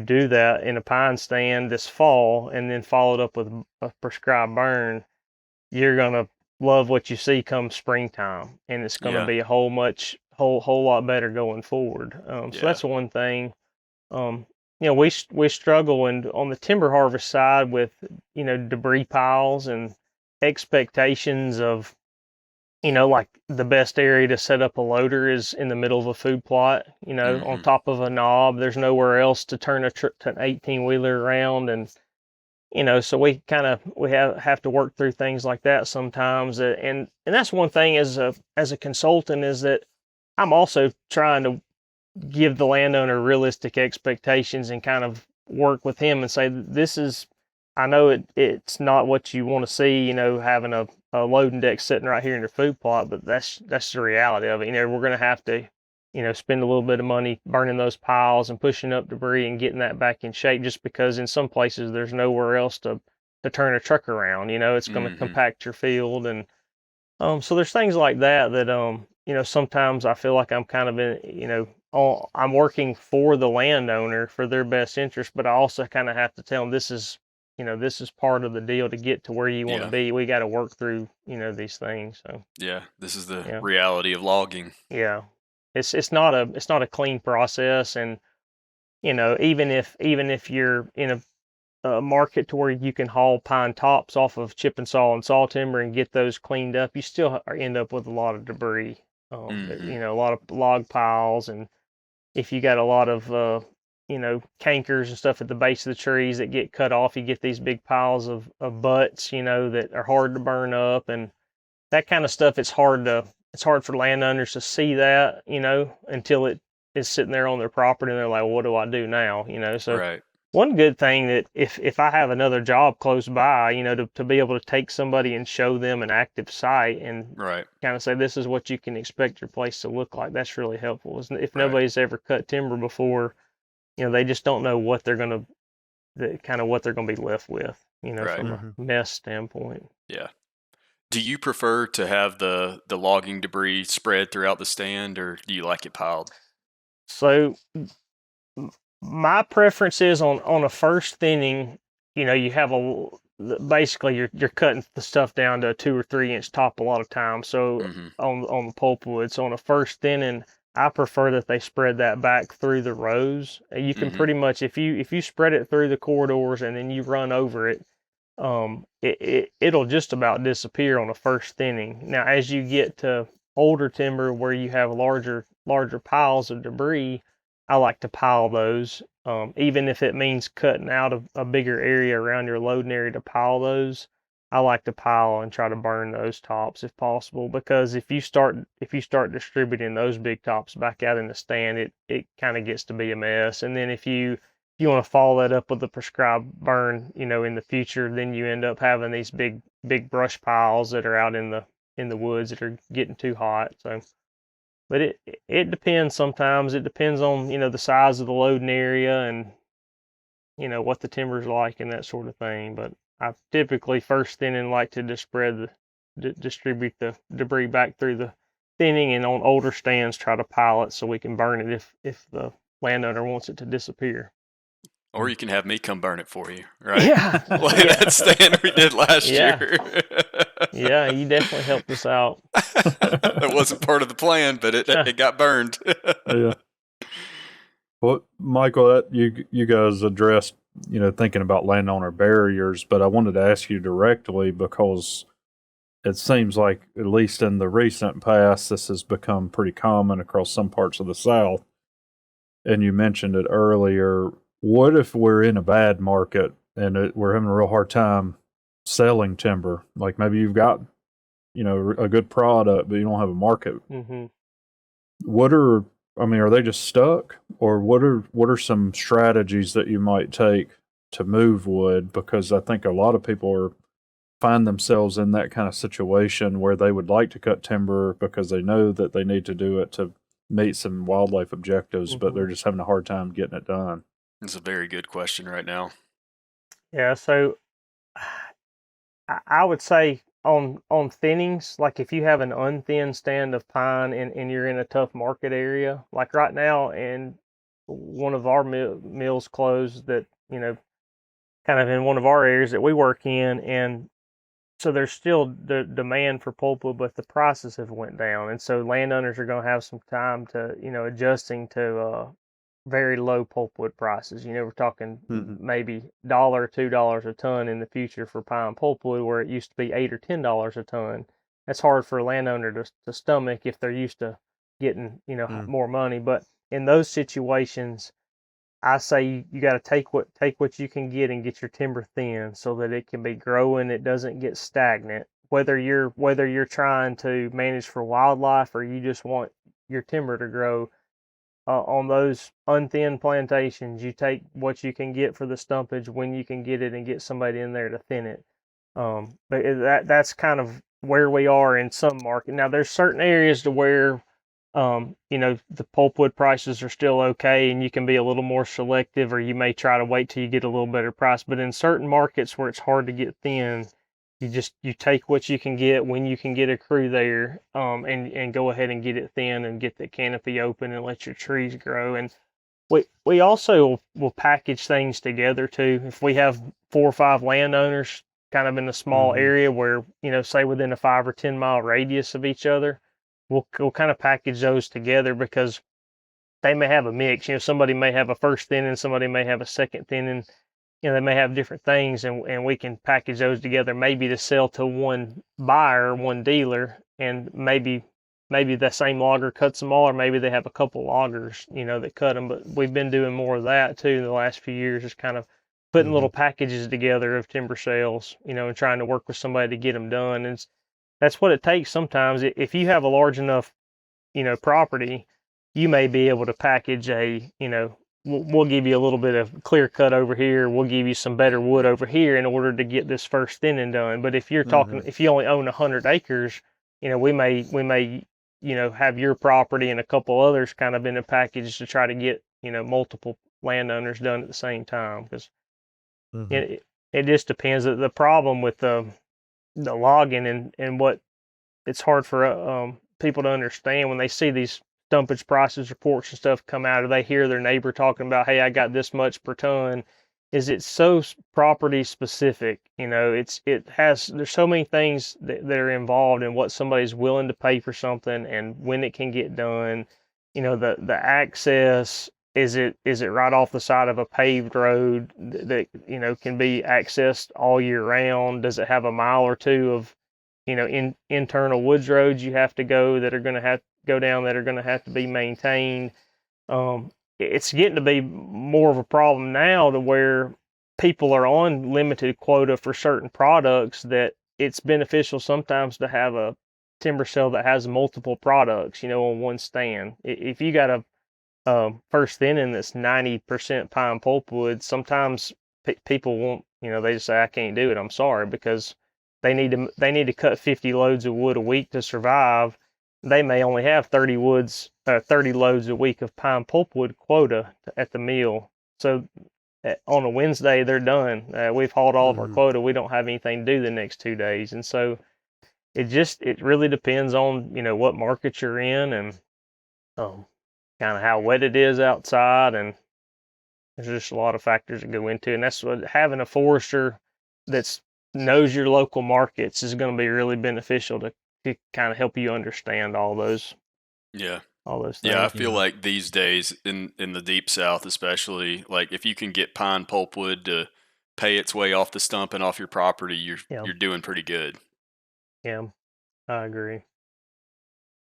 do that in a pine stand this fall and then follow it up with a prescribed burn, you're gonna love what you see come springtime, and it's gonna Yeah. be a whole lot better going forward. So Yeah. that's one thing. We struggle and on the timber harvest side with debris piles and expectations of like the best area to set up a loader is in the middle of a food plot, on Mm-hmm. top of a knob. There's nowhere else to turn an 18-wheeler around. And, so we have to work through things like that sometimes. And that's one thing as a consultant is that I'm also trying to give the landowner realistic expectations and kind of work with him and say, this is, I know it's not what you want to see, having a loading deck sitting right here in your food plot, but that's the reality of it. We're going to have to, spend a little bit of money burning those piles and pushing up debris and getting that back in shape, just because in some places there's nowhere else to turn a truck around. It's going to Mm-hmm. compact your field. And so there's things like that sometimes I feel like I'm kind of I'm working for the landowner for their best interest, but I also kind of have to tell them this is part of the deal to get to where you want to Yeah. be. We got to work through, these things. So Yeah. This is the yeah, reality of logging. yeah, it's not a clean process, and even if you're in a market to where you can haul pine tops off of chip and saw and saw timber and get those cleaned up, you still end up with a lot of debris. Mm-hmm. A lot of log piles, and if you got a lot of cankers and stuff at the base of the trees that get cut off, you get these big piles of butts, that are hard to burn up, and that kind of stuff. It's hard for landowners to see that, until it is sitting there on their property, and they're like, well, what do I do now? So Right. one good thing that if I have another job close by, to be able to take somebody and show them an active site and Right. kind of say, this is what you can expect your place to look like, that's really helpful. If Right. nobody's ever cut timber before, they just don't know what they're going to be left with, Right. from a mess standpoint. Yeah. Do you prefer to have the logging debris spread throughout the stand, or do you like it piled? So my preference is on a first thinning, you have basically you're cutting the stuff down to a 2 or 3 inch top a lot of times. So Mm-hmm. on the pulpwood, so on a first thinning, I prefer that they spread that back through the rows. You can Mm-hmm. pretty much, if you spread it through the corridors and then you run over it, it'll just about disappear on a first thinning. Now, as you get to older timber where you have larger piles of debris, I like to pile those. Even if it means cutting out a bigger area around your loading area to pile those, I like to pile and try to burn those tops if possible. Because if you start distributing those big tops back out in the stand, it kind of gets to be a mess. And then if you want to follow that up with a prescribed burn, in the future, then you end up having these big brush piles that are out in the woods that are getting too hot. So, but it depends. Sometimes it depends on the size of the loading area and what the timber's like and that sort of thing. But I typically first thinning like to just distribute the debris back through the thinning, and on older stands try to pile it so we can burn it if the landowner wants it to disappear. Or you can have me come burn it for you, right? Yeah, Like yeah, that stand we did last yeah, year. yeah. You definitely helped us out. That wasn't part of the plan, but it got burned. Yeah. Well, Michael, you guys addressed, thinking about landowner barriers, but I wanted to ask you directly because it seems like, at least in the recent past, this has become pretty common across some parts of the South. And you mentioned it earlier. What if we're in a bad market and we're having a real hard time selling timber? Like maybe you've got, a good product, but you don't have a market. Hmm. Are they just stuck, or what are some strategies that you might take to move wood? Because I think a lot of people find themselves in that kind of situation where they would like to cut timber because they know that they need to do it to meet some wildlife objectives, but they're just having a hard time getting it done. It's a very good question right now. Yeah. So I would say on thinnings, like if you have an unthinned stand of pine and you're in a tough market area, like right now, and one of our mills closed that, kind of in one of our areas that we work in, and so there's still the demand for pulpwood, but the prices have went down, and so landowners are going to have some time to, adjusting to very low pulpwood prices. We're talking maybe $1 or $2 a ton in the future for pine pulpwood, where it used to be $8 or $10 a ton. That's hard for a landowner to stomach if they're used to getting more money. But in those situations, I say you got to take what you can get and get your timber thin so that it can be growing. It doesn't get stagnant. Whether you're trying to manage for wildlife or you just want your timber to grow, on those unthinned plantations, you take what you can get for the stumpage when you can get it and get somebody in there to thin it. But that's kind of where we are in some market. Now, there's certain areas to where the pulpwood prices are still okay, and you can be a little more selective, or you may try to wait till you get a little better price. But in certain markets where it's hard to get thin, you take what you can get when you can get a crew there, and go ahead and get it thin and get the canopy open and let your trees grow. And we also will package things together too. If we have 4 or 5 landowners kind of in a small area where, say within a 5 or 10 mile radius of each other, we'll kind of package those together because they may have a mix. Somebody may have a first thinning, somebody may have a second thinning. They may have different things, and we can package those together maybe to sell to one buyer, one dealer, and maybe the same logger cuts them all, or maybe they have a couple loggers, that cut them. But we've been doing more of that too in the last few years, just kind of putting little packages together of timber sales, and trying to work with somebody to get them done. And that's what it takes sometimes. If you have a large enough, property, you may be able to package we'll give you a little bit of clear cut over here. We'll give you some better wood over here in order to get this first thinning done. But if you're talking, if you only own 100 acres, we may, have your property and a couple others kind of in a package to try to get, multiple landowners done at the same time. Because it just depends. The problem with the logging and what it's hard for people to understand when they see these stumpage prices reports and stuff come out, or they hear their neighbor talking about, hey, I got this much per ton. Is it's so property specific? There's so many things that are involved in what somebody's willing to pay for something and when it can get done. The access. Is it right off the side of a paved road that can be accessed all year round? Does it have a mile or two of internal woods roads you have to go that are going to have to go down that are going to have to be maintained? It's getting to be more of a problem now to where people are on limited quota for certain products that it's beneficial sometimes to have a timber sale that has multiple products, on one stand. If you got a first thinning that's 90% pine pulpwood, sometimes people won't, they just say, I can't do it. I'm sorry, because they need to cut 50 loads of wood a week to survive. They may only have 30 loads a week of pine pulpwood quota at the mill. So on a Wednesday, they're done. We've hauled all of our quota. We don't have anything to do the next 2 days. And so it really depends on, what market you're in and kind of how wet it is outside. And there's just a lot of factors that go into it. And that's what having a forester that's knows your local markets is going to be really beneficial to kind of help you understand all those. Yeah. All those things. Yeah, I feel like these days in the deep south, especially, like if you can get pine pulpwood to pay its way off the stump and off your property, you're doing pretty good. Yeah, I agree.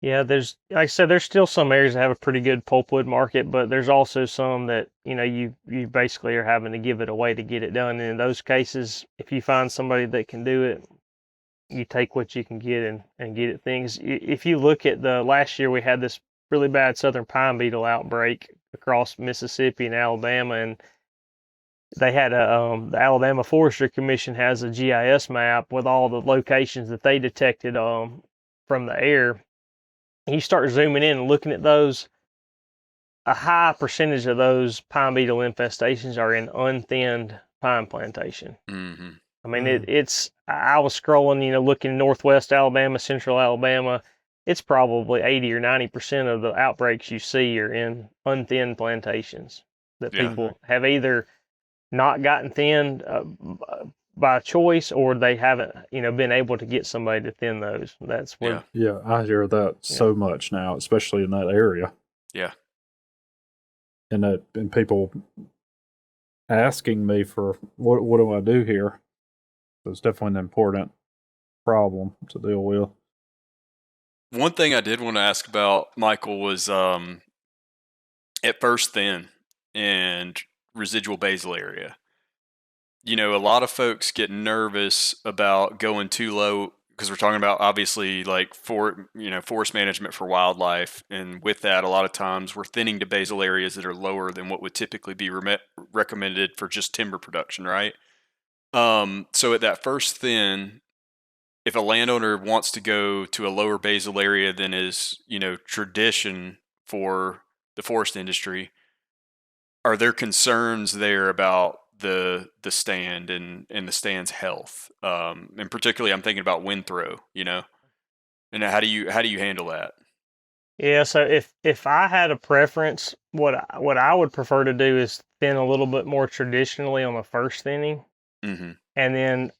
Yeah, like I said, there's still some areas that have a pretty good pulpwood market, but there's also some that you basically are having to give it away to get it done. And in those cases, if you find somebody that can do it, you take what you can get and get it things. If you look at the last year, we had this really bad southern pine beetle outbreak across Mississippi and Alabama, and they had the Alabama Forestry Commission has a GIS map with all the locations that they detected from the air. You start zooming in and looking at those, a high percentage of those pine beetle infestations are in unthinned pine plantation. Mm-hmm. I mean, I was scrolling, looking northwest Alabama, central Alabama. It's probably 80 or 90% of the outbreaks you see are in unthinned plantations that people have either not gotten thinned by choice, or they haven't, been able to get somebody to thin those. That's where. Yeah, I hear that so much now, especially in that area. Yeah. And people asking me for what do I do here? So it's definitely an important problem to deal with. One thing I did want to ask about, Michael, was at first thin and residual basal area. A lot of folks get nervous about going too low because we're talking about obviously like forest management for wildlife, and with that, a lot of times we're thinning to basal areas that are lower than what would typically be recommended for just timber production, right? So at that first thin, if a landowner wants to go to a lower basal area than is tradition for the forest industry, are there concerns there about the stand and the stand's health? And particularly, I'm thinking about wind throw. And how do you handle that? Yeah, so if I had a preference, what I would prefer to do is thin a little bit more traditionally on the first thinning, Mm-hmm. and then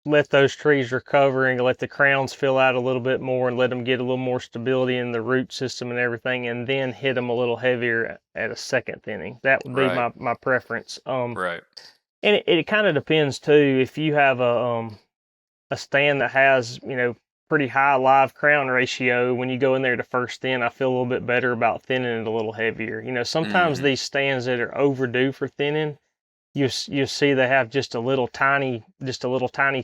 let those trees recover and let the crowns fill out a little bit more and let them get a little more stability in the root system and everything, and then hit them a little heavier at a second thinning. That would be my preference. Right. And it kind of depends too. If you have a stand that has pretty high live crown ratio, when you go in there to first thin, I feel a little bit better about thinning it a little heavier. Sometimes these stands that are overdue for thinning, you see they have just a little tiny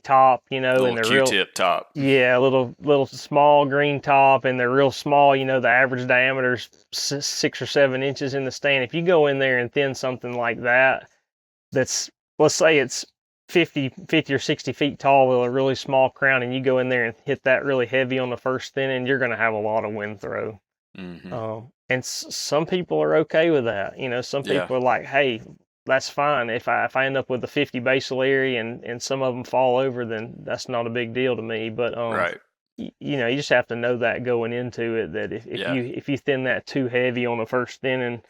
top, and they're Q-tip real top. Yeah, a little small green top, and they're real small. The average diameter is 6 or 7 inches in the stand. If you go in there and thin something like that, that's, let's say it's 50 or 60 feet tall with a really small crown, and you go in there and hit that really heavy on the first thinning, you're going to have a lot of wind throw. Mm-hmm. And some people are okay with that. Some people are like, hey, that's fine. If I end up with a 50 basal area and some of them fall over, then that's not a big deal to me. But Right. you know, you just have to know that going into it, that if Yeah. you thin that too heavy on the first thinning,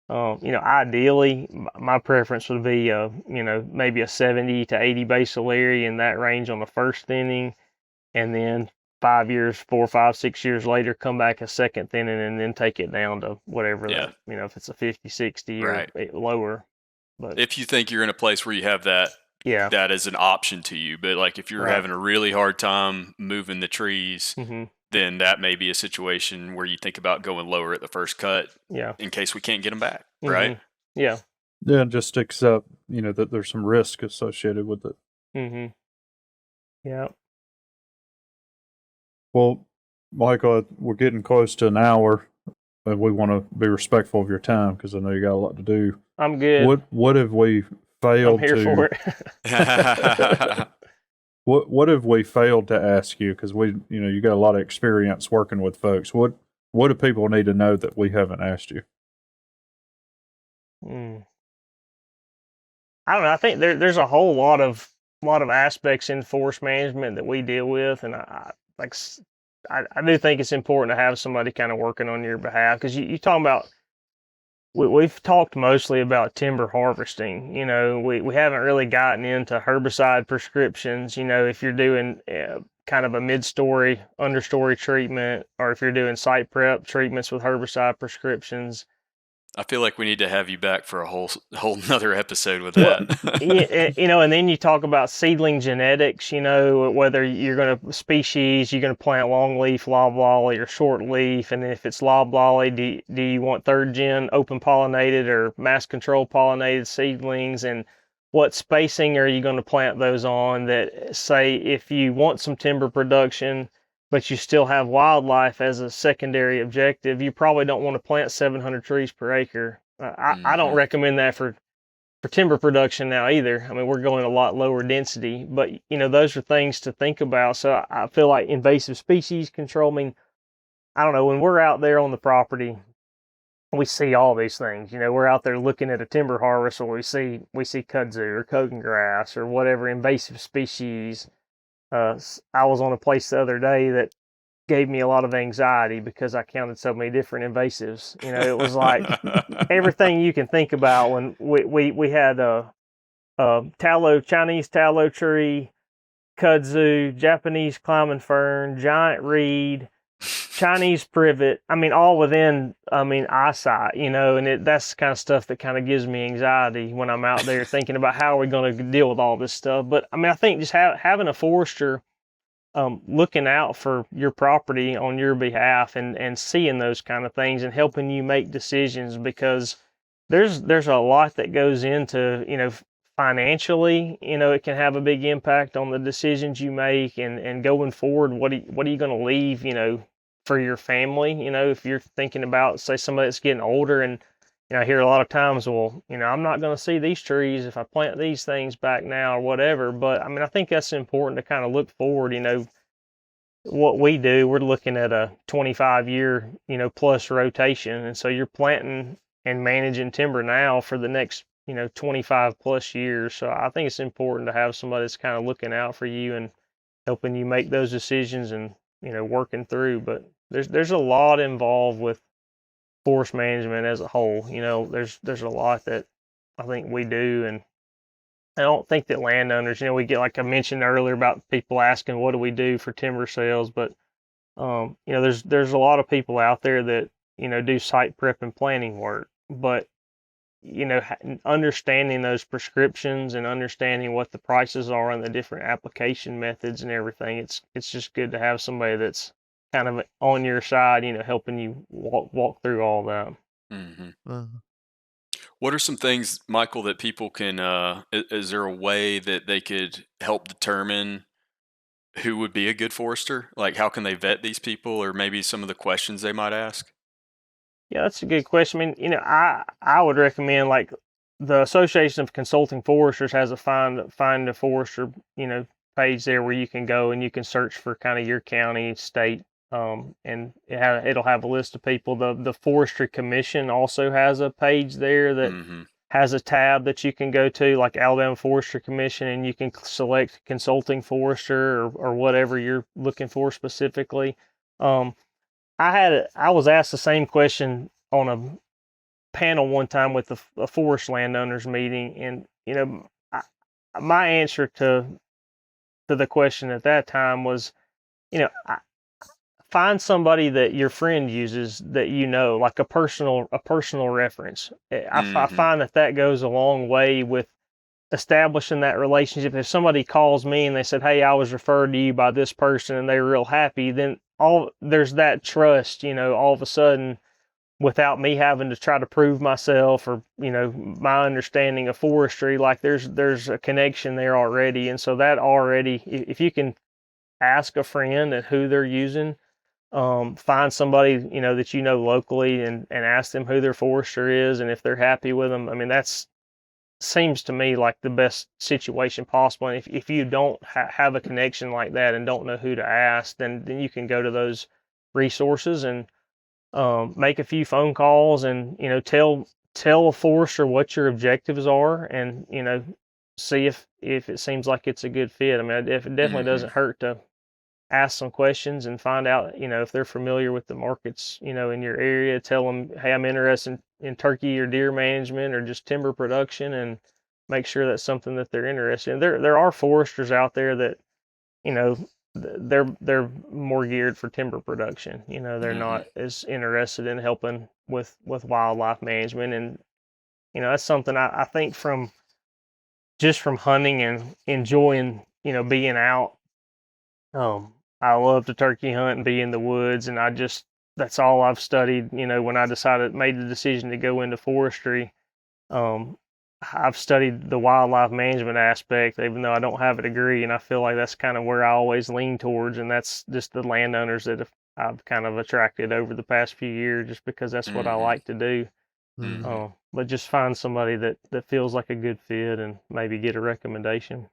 you know, ideally my preference would be you know, maybe a 70 to 80 basal area in that range on the first thinning, and then 5 years, 4, 5, 6 years later, come back a second thinning and then take it down to whatever Yeah. that, you know, if it's a 50, 60 or Right. lower. But If you think you're in a place where you have that yeah. that is an option to you, but like if you're Right. having a really hard time moving the trees, hmm then that may be a situation where you think about going lower at the first cut Yeah. in case we can't get them back, hmm right? Yeah. Yeah, and just accept, you know, that there's some risk associated with it. hmm Yeah. Well, Michael, we're getting close to an hour, and we want to be respectful of your time because I know you got a lot to do. I'm good. What have we I'm failed here to? for it. What have we failed to ask you? Because we, you know, you got a lot of experience working with folks. What do people need to know that we haven't asked you? Mm. I don't know. I think there's a whole lot of aspects in forest management that we deal with, and I do think it's important to have somebody kind of working on your behalf, because you talking about, we've talked mostly about timber harvesting. You know, we haven't really gotten into herbicide prescriptions. You know, if you're doing kind of a mid-story, understory treatment, or if you're doing site prep treatments with herbicide prescriptions. I feel like we need to have you back for a whole nother episode with Well, that. you know, and then you talk about seedling genetics, you know, whether you're going to species, you're going to plant longleaf, loblolly, or shortleaf. And then if it's loblolly, do you want third gen open pollinated or mass control pollinated seedlings? And what spacing are you going to plant those on? That, say, if you want some timber production, but you still have wildlife as a secondary objective, you probably don't want to plant 700 trees per acre. I don't recommend that for timber production now either. I mean, we're going a lot lower density, but you know, those are things to think about. So I feel like invasive species control, I mean, I don't know, when we're out there on the property, we see all these things. You know, we're out there looking at a timber harvest, or we see kudzu or cogan grass or whatever invasive species. I was on a place the other day that gave me a lot of anxiety because I counted so many different invasives. You know, it was like everything you can think about. When we had a Chinese tallow tree, kudzu, Japanese climbing fern, giant reed, Chinese privet. I mean, all within, I mean, eyesight, you know, and that's the kind of stuff that kind of gives me anxiety when I'm out there thinking about how are we going to deal with all this stuff. But I mean, I think just having a forester looking out for your property on your behalf, and seeing those kind of things and helping you make decisions, because there's a lot that goes into, you know, financially, you know, it can have a big impact on the decisions you make, and going forward, what are you going to leave, you know, for your family. You know, if you're thinking about, say, somebody that's getting older, and you know, I hear a lot of times, well, you know, I'm not going to see these trees if I plant these things back now or whatever. But I mean, I think that's important to kind of look forward. You know, what we do, we're looking at a 25-year, you know, plus rotation, and so you're planting and managing timber now for the next, you know, 25 plus years. So I think it's important to have somebody that's kind of looking out for you and helping you make those decisions, and you know, working through. But there's a lot involved with forest management as a whole. You know, there's a lot that I think we do, and I don't think that landowners, you know, we get, like I mentioned earlier, about people asking what do we do for timber sales, but you know, there's a lot of people out there that, you know, do site prep and planning work, but you know, understanding those prescriptions and understanding what the prices are and the different application methods and everything, it's just good to have somebody that's kind of on your side, you know, helping you walk through all that. What are some things, Michael, that people can? Is there a way that they could help determine who would be a good forester? Like, how can they vet these people, or maybe some of the questions they might ask? Yeah, that's a good question. I mean, you know, I would recommend, like, the Association of Consulting Foresters has a find a forester, you know, page there where you can go and you can search for kind of your county, state, and it'll have a list of people. The Forestry Commission also has a page there that has a tab that you can go to, like Alabama-Forester Commission, and you can select consulting forester or whatever you're looking for specifically. I was asked the same question on a panel one time with a forest landowners meeting, and my answer to the question at that time was, find somebody that your friend uses that like a personal reference. I find that goes a long way with establishing that relationship. If somebody calls me and they said, "Hey, I was referred to you by this person," and they're real happy, then there's that trust, all of a sudden, without me having to try to prove myself or, my understanding of forestry, like there's a connection there already. And so that already, if you can ask a friend and who they're using, find somebody, that locally, and ask them who their forester is and if they're happy with them. I mean, that's seems to me like the best situation possible. And if you don't have a connection like that and don't know who to ask, then you can go to those resources and make a few phone calls, and tell a forester what your objectives are, and see if it seems like it's a good fit. I mean, it definitely doesn't hurt to ask some questions and find out, if they're familiar with the markets, in your area. Tell them, hey, I'm interested in turkey or deer management or just timber production, and make sure that's something that they're interested in. There are foresters out there that, they're more geared for timber production. They're not as interested in helping with wildlife management. And, that's something I think from hunting and enjoying, being out. I love to turkey hunt and be in the woods, and that's all I've studied. When I made the decision to go into forestry, I've studied the wildlife management aspect, even though I don't have a degree, and I feel like that's kind of where I always lean towards, and that's just the landowners that I've kind of attracted over the past few years, just because that's what I like to do. But just find somebody that feels like a good fit, and maybe get a recommendation.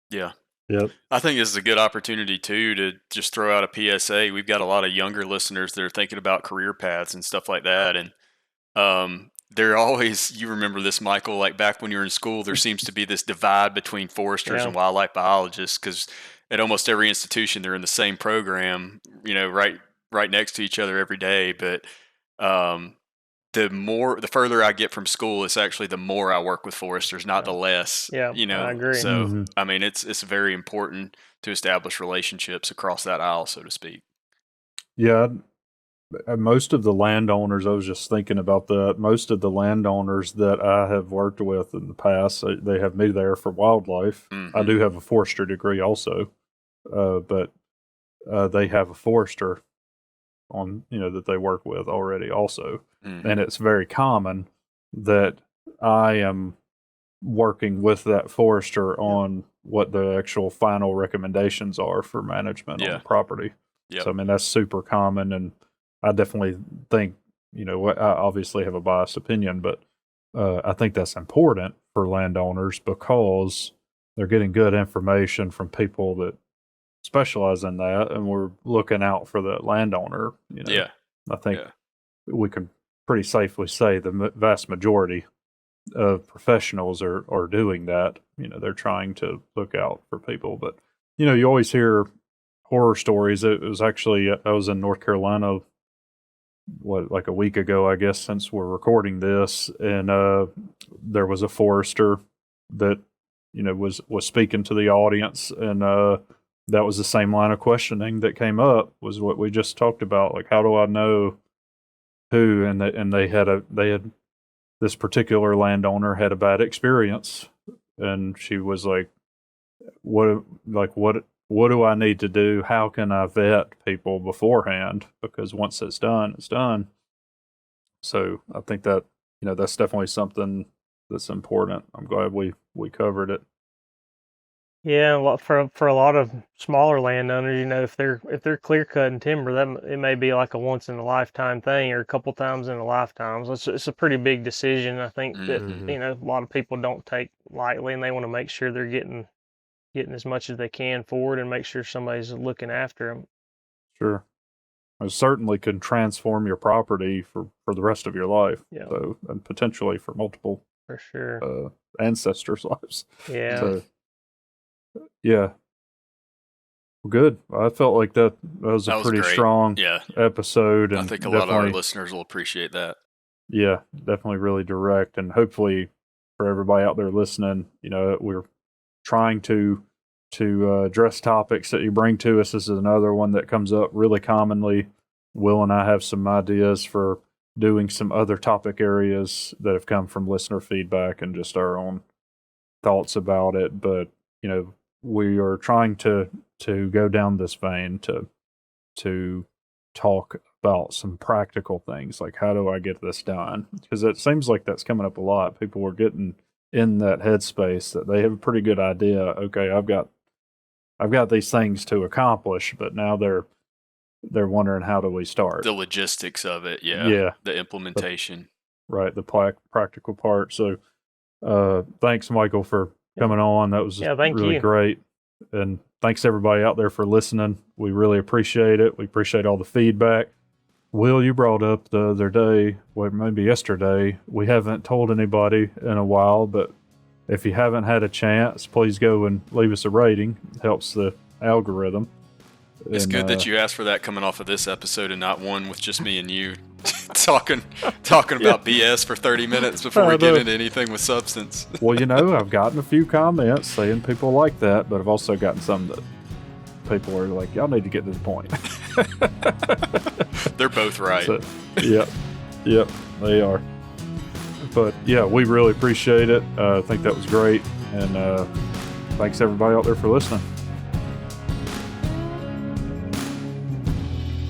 Yeah. Yep. I think this is a good opportunity too to just throw out a PSA. We've got a lot of younger listeners that are thinking about career paths and stuff like that, and they're always, you remember this, Michael, like back when you were in school, there seems to be this divide between foresters and wildlife biologists, because at almost every institution they're in the same program, right next to each other every day. But the further I get from school, it's actually the more I work with foresters, not the less. Yeah, I agree. So I mean, it's very important to establish relationships across that aisle, so to speak. Yeah. Most of the landowners, I was just thinking about that. Most of the landowners that I have worked with in the past, they have me there for wildlife. I do have a forestry degree also, but they have a forester on, that they work with already also. And it's very common that I am working with that forester on what the actual final recommendations are for management on the property. Yep. So, I mean, that's super common, and I definitely think, I obviously have a biased opinion, but I think that's important for landowners because they're getting good information from people that specialize in that, and we're looking out for the landowner. I think we can pretty safely say the vast majority of professionals are doing that. They're trying to look out for people, but you always hear horror stories. It was actually, I was in North Carolina like a week ago, I guess, since we're recording this, and there was a forester that was speaking to the audience, and that was the same line of questioning that came up, was what we just talked about, like, how do I know who? And they had this particular landowner had a bad experience, and she was like, what do I need to do? How can I vet people beforehand? Because once it's done, it's done. So I think that, that's definitely something that's important. I'm glad we covered it. Yeah, for a lot of smaller landowners, if they're clear cutting timber, that it may be like a once in a lifetime thing, or a couple times in a lifetime. So it's a pretty big decision. I think that a lot of people don't take lightly, and they want to make sure they're getting as much as they can for it, and make sure somebody's looking after them. Sure. It certainly can transform your property for the rest of your life. Yeah. So, and potentially for multiple For sure. ancestors' lives. Yeah. So, yeah. Well, good. I felt like that was a pretty great. strong Yeah. episode. And I think a lot of our listeners will appreciate that. Yeah, definitely really direct. And hopefully for everybody out there listening, we're trying to address topics that you bring to us. This is another one that comes up really commonly. Will and I have some ideas for doing some other topic areas that have come from listener feedback and just our own thoughts about it. But, we are trying to go down this vein to talk about some practical things, like how do I get this done? Because it seems like that's coming up a lot. People are getting in that headspace that they have a pretty good idea. Okay, I've got these things to accomplish, but now they're wondering, how do we start? The logistics of it, yeah. The implementation. Right, the practical part. So thanks, Michael, for coming on. That was really great. And thanks everybody out there for listening. We really appreciate it. We appreciate all the feedback. Will, you brought up the other day, well, maybe yesterday, we haven't told anybody in a while, but if you haven't had a chance, please go and leave us a rating. It helps the algorithm. It's good that you asked for that coming off of this episode and not one with just me and you talking about BS for 30 minutes before we get into anything with substance. Well, I've gotten a few comments saying people like that, but I've also gotten some that people are like, y'all need to get to the point. They're both right. So, yep, they are. But yeah, we really appreciate it. I think that was great. And thanks everybody out there for listening.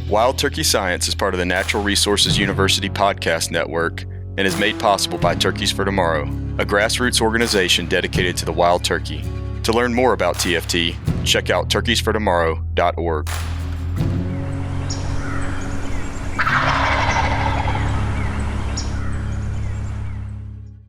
Wild Turkey Science is part of the Natural Resources University podcast network and is made possible by Turkeys for Tomorrow, a grassroots organization dedicated to the wild turkey. To learn more about TFT, check out turkeysfortomorrow.org.